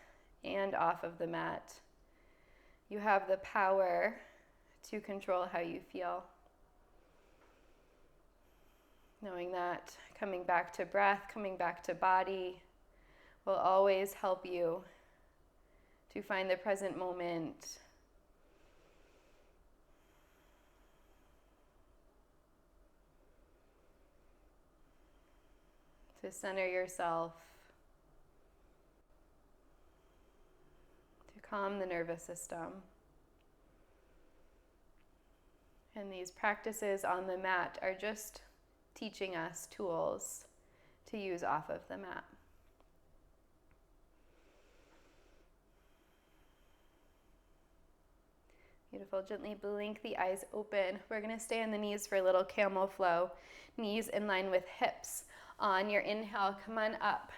and off of the mat, you have the power to control how you feel. Knowing that coming back to breath, coming back to body will always help you to find the present moment. To center yourself, to calm the nervous system. And these practices on the mat are just teaching us tools to use off of the mat. Beautiful. Gently blink the eyes open. We're going to stay on the knees for a little camel flow. Knees in line with hips. On your inhale, come on up.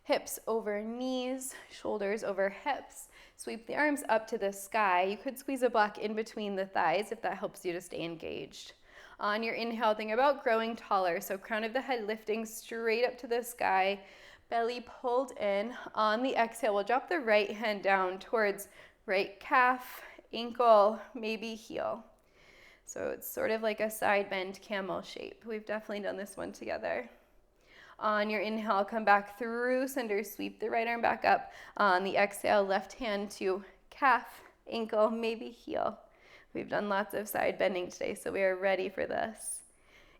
Hips over knees, shoulders over hips. Sweep the arms up to the sky. You could squeeze a block in between the thighs if that helps you to stay engaged. On your inhale, think about growing taller. So crown of the head lifting straight up to the sky, belly pulled in. On the exhale, we'll drop the right hand down towards right calf, ankle, maybe heel. So it's sort of like a side bend camel shape. We've definitely done this one together. On your inhale, come back through center, sweep the right arm back up. On the exhale, left hand to calf, ankle, maybe heel. We've done lots of side bending today, so we are ready for this.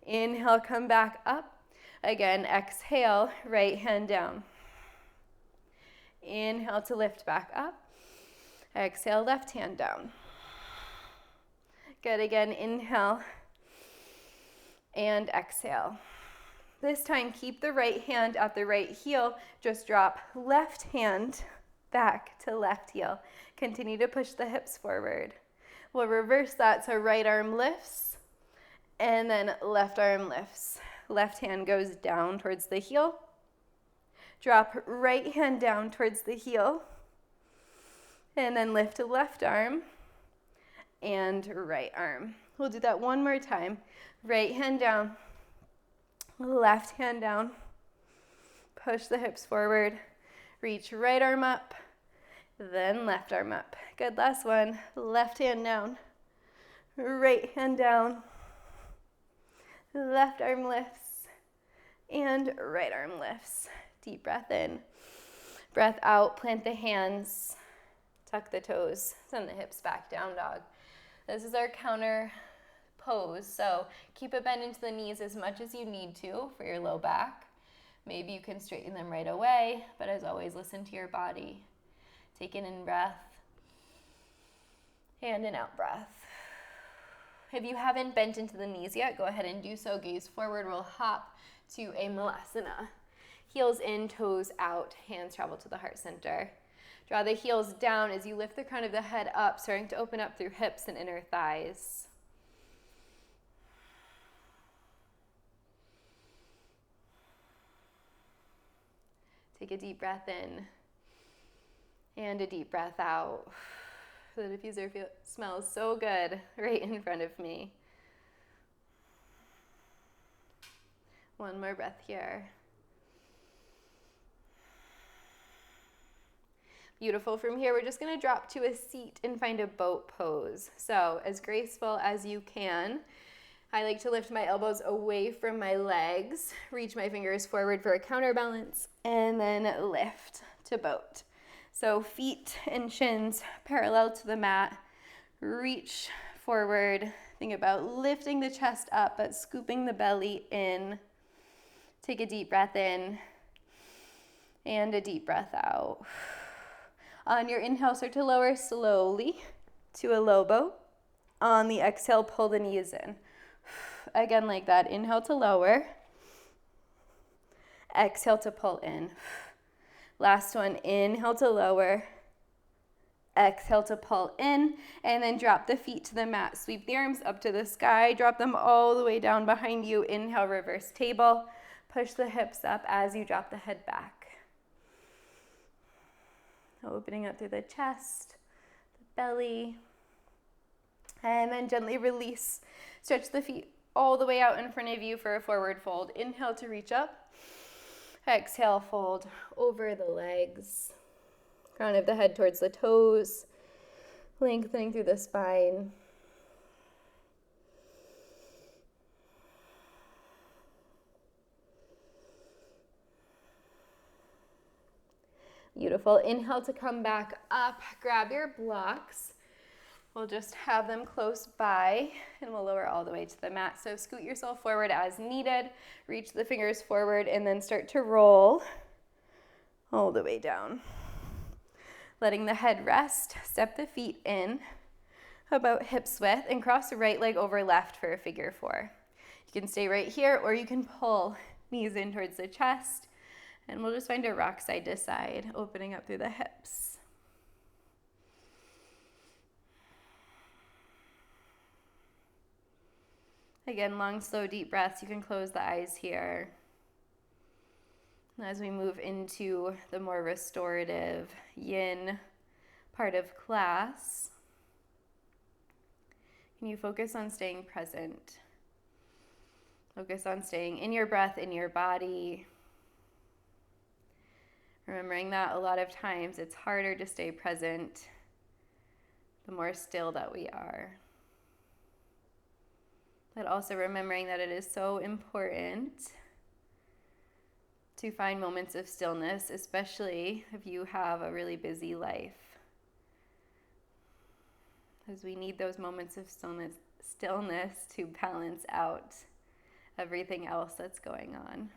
Inhale, come back up. Again, exhale, right hand down. Inhale to lift back up. Exhale, left hand down. Good, again, inhale and exhale. This time, keep the right hand at the right heel. Just drop left hand back to left heel. Continue to push the hips forward. We'll reverse that, so right arm lifts, and then left arm lifts. Left hand goes down towards the heel. Drop right hand down towards the heel, and then lift left arm and right arm. We'll do that one more time. Right hand down, left hand down. Push the hips forward. Reach right arm up, then left arm up. Good, last one. Left hand down, right hand down. Left arm lifts, and right arm lifts. Deep breath in, breath out, plant the hands, tuck the toes, send the hips back, down dog. This is our counter pose, so keep a bend into the knees as much as you need to for your low back. Maybe you can straighten them right away, but as always, listen to your body. Take an in breath and an out breath. If you haven't bent into the knees yet, go ahead and do so. Gaze forward, we'll hop to a malasana. Heels in, toes out, hands travel to the heart center. Draw the heels down as you lift the crown of the head up, starting to open up through hips and inner thighs. Take a deep breath in and a deep breath out. The diffuser smells so good right in front of me. One more breath here. Beautiful. From here, we're just going to drop to a seat and find a boat pose. So as graceful as you can. I like to lift my elbows away from my legs, reach my fingers forward for a counterbalance, and then lift to boat. So feet and shins parallel to the mat. Reach forward. Think about lifting the chest up, but scooping the belly in. Take a deep breath in and a deep breath out. On your inhale, start to lower slowly to a low boat. On the exhale, pull the knees in. Again, like that. Inhale to lower. Exhale to pull in. Last one. Inhale to lower. Exhale to pull in. And then drop the feet to the mat. Sweep the arms up to the sky. Drop them all the way down behind you. Inhale, reverse table. Push the hips up as you drop the head back. Opening up through the chest, the belly. And then gently release. Stretch the feet all the way out in front of you for a forward fold. Inhale to reach up. Exhale, fold over the legs. Crown of the head towards the toes. Lengthening through the spine. Beautiful. Inhale to come back up. Grab your blocks. We'll just have them close by and we'll lower all the way to the mat. So scoot yourself forward as needed. Reach the fingers forward and then start to roll all the way down. Letting the head rest. Step the feet in about hips width and cross the right leg over left for a figure four. You can stay right here or you can pull knees in towards the chest. And we'll just find a rock side to side, opening up through the hips. Again, long, slow, deep breaths. You can close the eyes here. As we move into the more restorative yin part of class, can you focus on staying present? Focus on staying in your breath, in your body. Remembering that a lot of times it's harder to stay present the more still that we are. But also remembering that it is so important to find moments of stillness, especially if you have a really busy life. Because we need those moments of stillness to balance out everything else that's going on.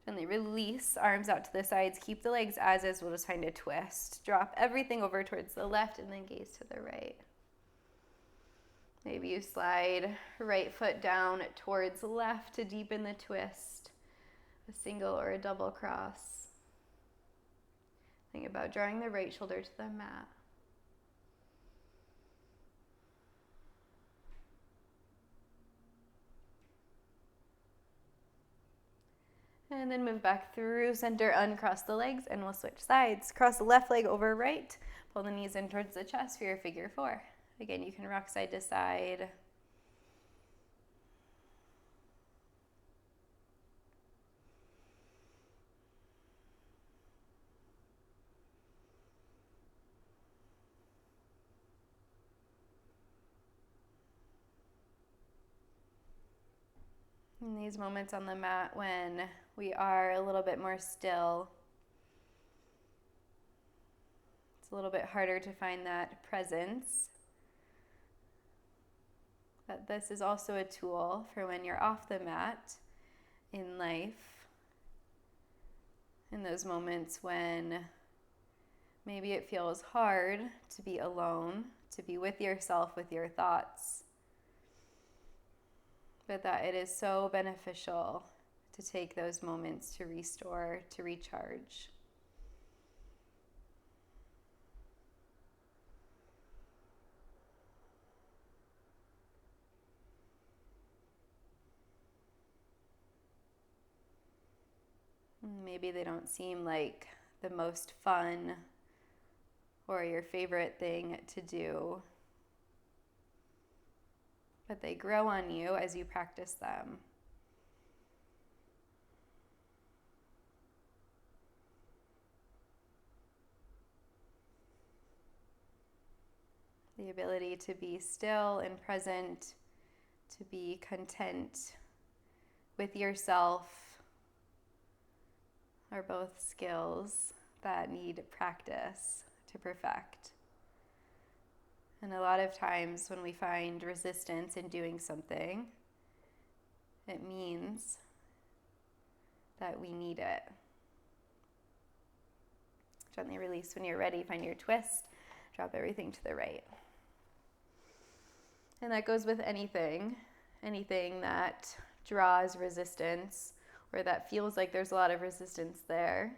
Gently release, arms out to the sides. Keep the legs as is. We'll just find a twist. Drop everything over towards the left and then gaze to the right. Maybe you slide right foot down towards left to deepen the twist. A single or a double cross. Think about drawing the right shoulder to the mat. And then move back through center, uncross the legs, and we'll switch sides. Cross the left leg over right. Pull the knees in towards the chest for your figure four. Again, you can rock side to side. In these moments on the mat when we are a little bit more still, it's a little bit harder to find that presence. But this is also a tool for when you're off the mat in life, in those moments when maybe it feels hard to be alone, to be with yourself, with your thoughts. But that it is so beneficial to take those moments to restore, to recharge. Maybe they don't seem like the most fun or your favorite thing to do, but they grow on you as you practice them. The ability to be still and present, to be content with yourself, are both skills that need practice to perfect. And a lot of times when we find resistance in doing something, it means that we need it. Gently release when you're ready. Find your twist. Drop everything to the right. And that goes with anything that draws resistance or that feels like there's a lot of resistance there.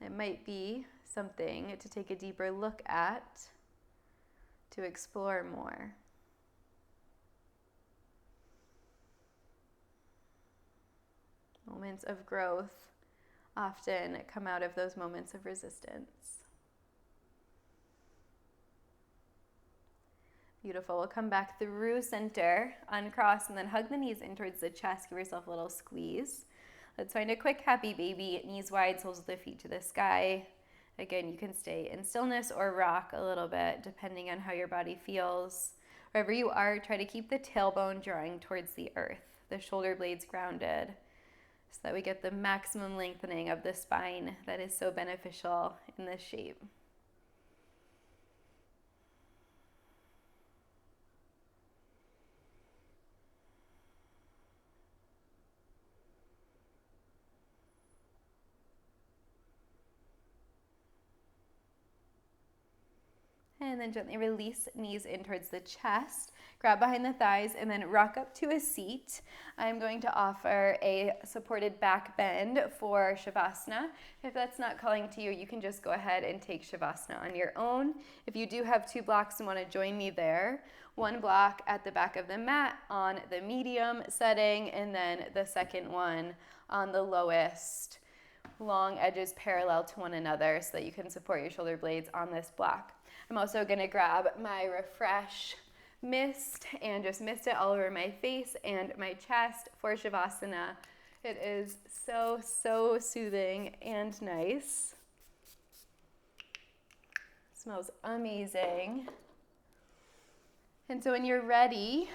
It might be something to take a deeper look at, to explore more. Moments of growth often come out of those moments of resistance. Beautiful. We'll come back through center, uncross, and then hug the knees in towards the chest. Give yourself a little squeeze. Let's find a quick happy baby. Knees wide, soles of the feet to the sky. Again, you can stay in stillness or rock a little bit, depending on how your body feels. Wherever you are, try to keep the tailbone drawing towards the earth, the shoulder blades grounded, so that we get the maximum lengthening of the spine that is so beneficial in this shape. And then gently release knees in towards the chest. Grab behind the thighs and then rock up to a seat. I'm going to offer a supported back bend for Savasana. If that's not calling to you, you can just go ahead and take Savasana on your own. If you do have two blocks and want to join me there, one block at the back of the mat on the medium setting, and then the second one on the lowest, long edges parallel to one another so that you can support your shoulder blades on this block. I'm also going to grab my Refresh mist and just mist it all over my face and my chest for Savasana. It is so, so soothing and nice. It smells amazing. And so when you're ready,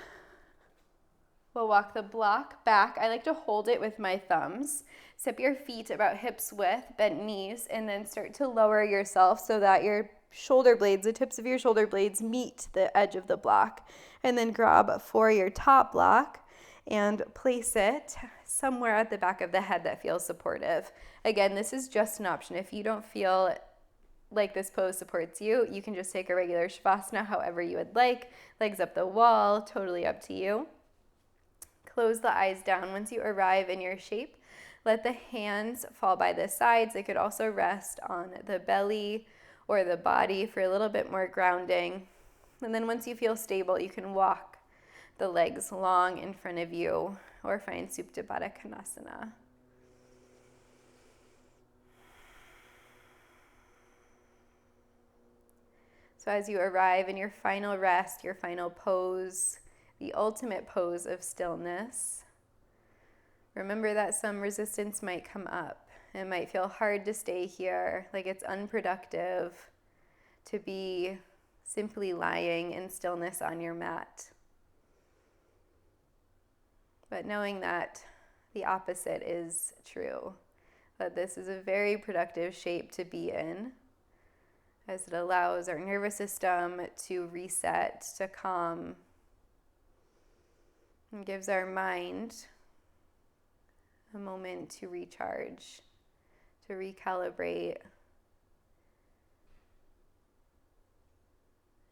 we'll walk the block back. I like to hold it with my thumbs. Step your feet about hips width, bent knees, and then start to lower yourself so that your shoulder blades, the tips of your shoulder blades meet the edge of the block. And then grab for your top block and place it somewhere at the back of the head that feels supportive. Again, this is just an option. If you don't feel like this pose supports you, you can just take a regular Savasana however you would like. Legs up the wall, totally up to you. Close the eyes down. Once you arrive in your shape, let the hands fall by the sides. They could also rest on the belly or the body for a little bit more grounding. And then once you feel stable, you can walk the legs long in front of you, or find Supta Baddha Konasana. So as you arrive in your final rest, your final pose, the ultimate pose of stillness, remember that some resistance might come up. It might feel hard to stay here, like it's unproductive to be simply lying in stillness on your mat. But knowing that the opposite is true, that this is a very productive shape to be in, as it allows our nervous system to reset, to calm, and gives our mind a moment to recharge, to recalibrate.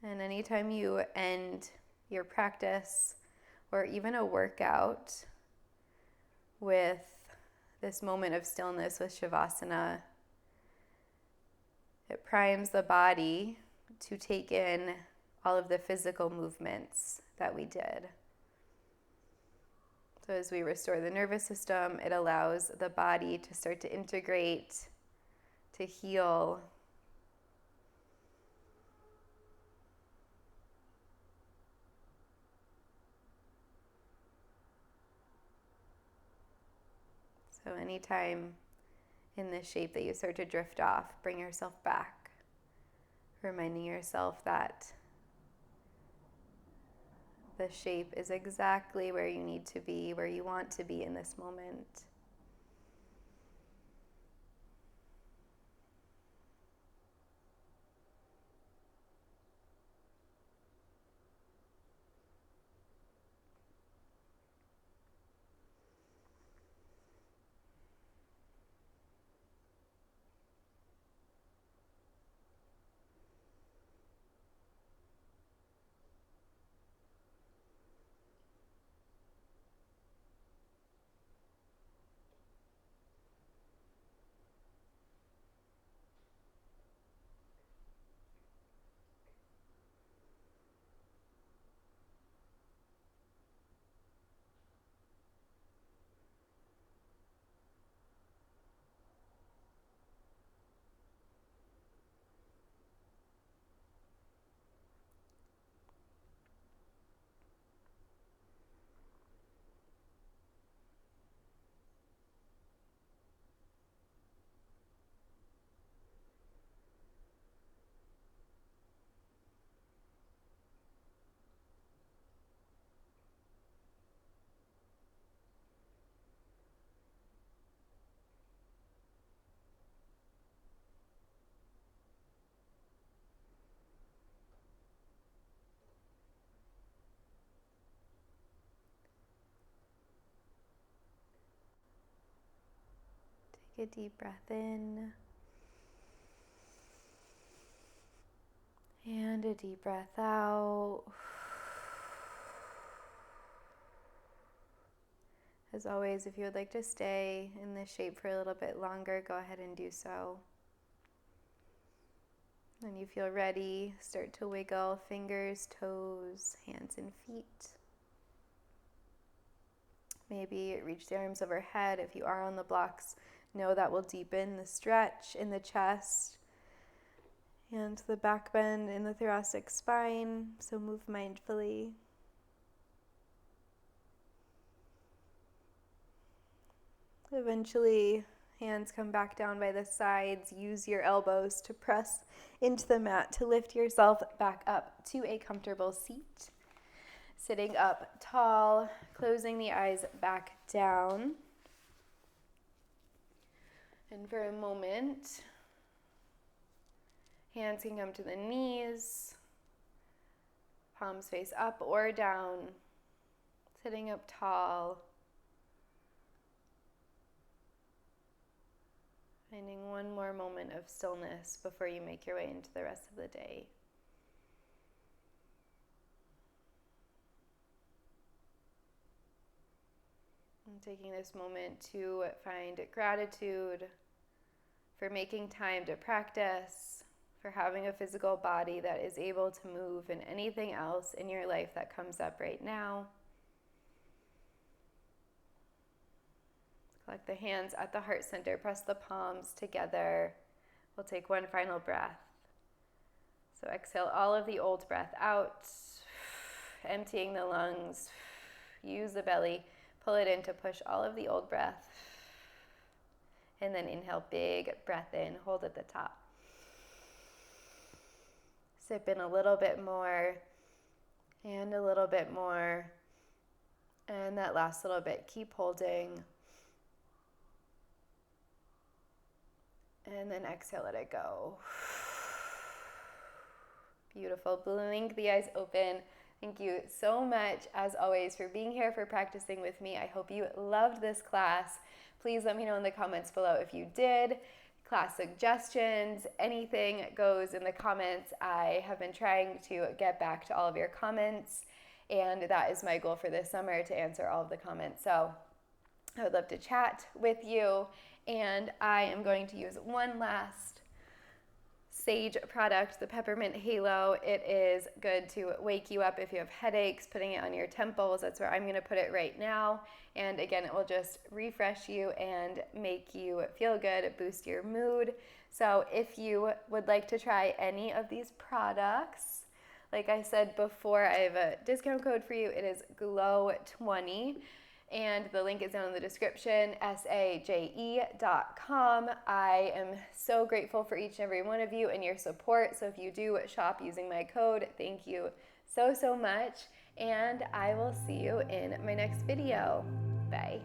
And anytime you end your practice or even a workout with this moment of stillness with Savasana, it primes the body to take in all of the physical movements that we did. So as we restore the nervous system, it allows the body to start to integrate, to heal. So anytime in this shape that you start to drift off, bring yourself back, reminding yourself that the shape is exactly where you need to be, where you want to be in this moment. Take a deep breath in and a deep breath out. As always, if you would like to stay in this shape for a little bit longer, go ahead and do so. When you feel ready, start to wiggle fingers, toes, hands, and feet. Maybe reach the arms overhead. If you are on the blocks, know that will deepen the stretch in the chest and the back bend in the thoracic spine. So move mindfully. Eventually, hands come back down by the sides. Use your elbows to press into the mat to lift yourself back up to a comfortable seat. Sitting up tall, closing the eyes back down. And for a moment, hands can come to the knees, palms face up or down, sitting up tall. Finding one more moment of stillness before you make your way into the rest of the day. And taking this moment to find gratitude for making time to practice, for having a physical body that is able to move, and anything else in your life that comes up right now. Collect the hands at the heart center, press the palms together. We'll take one final breath. So exhale all of the old breath out, emptying the lungs. Use the belly, pull it in to push all of the old breath. And then inhale, big breath in, hold at the top. Sip in a little bit more, and a little bit more. And that last little bit, keep holding. And then exhale, let it go. Beautiful. Blink the eyes open. Thank you so much, as always, for being here, for practicing with me. I hope you loved this class. Please let me know in the comments below if you did. Class suggestions, anything goes in the comments. I have been trying to get back to all of your comments, and that is my goal for this summer, to answer all of the comments. So I would love to chat with you, and I am going to use one last sage product, the Peppermint Halo. It is good to wake you up if you have headaches, putting it on your temples. That's where I'm going to put it right now. And again, it will just refresh you and make you feel good, boost your mood. So if you would like to try any of these products, like I said before, I have a discount code for you. It is GLOW20. And the link is down in the description, saje.com. I am so grateful for each and every one of you and your support. So if you do shop using my code, thank you so, so much. And I will see you in my next video. Bye.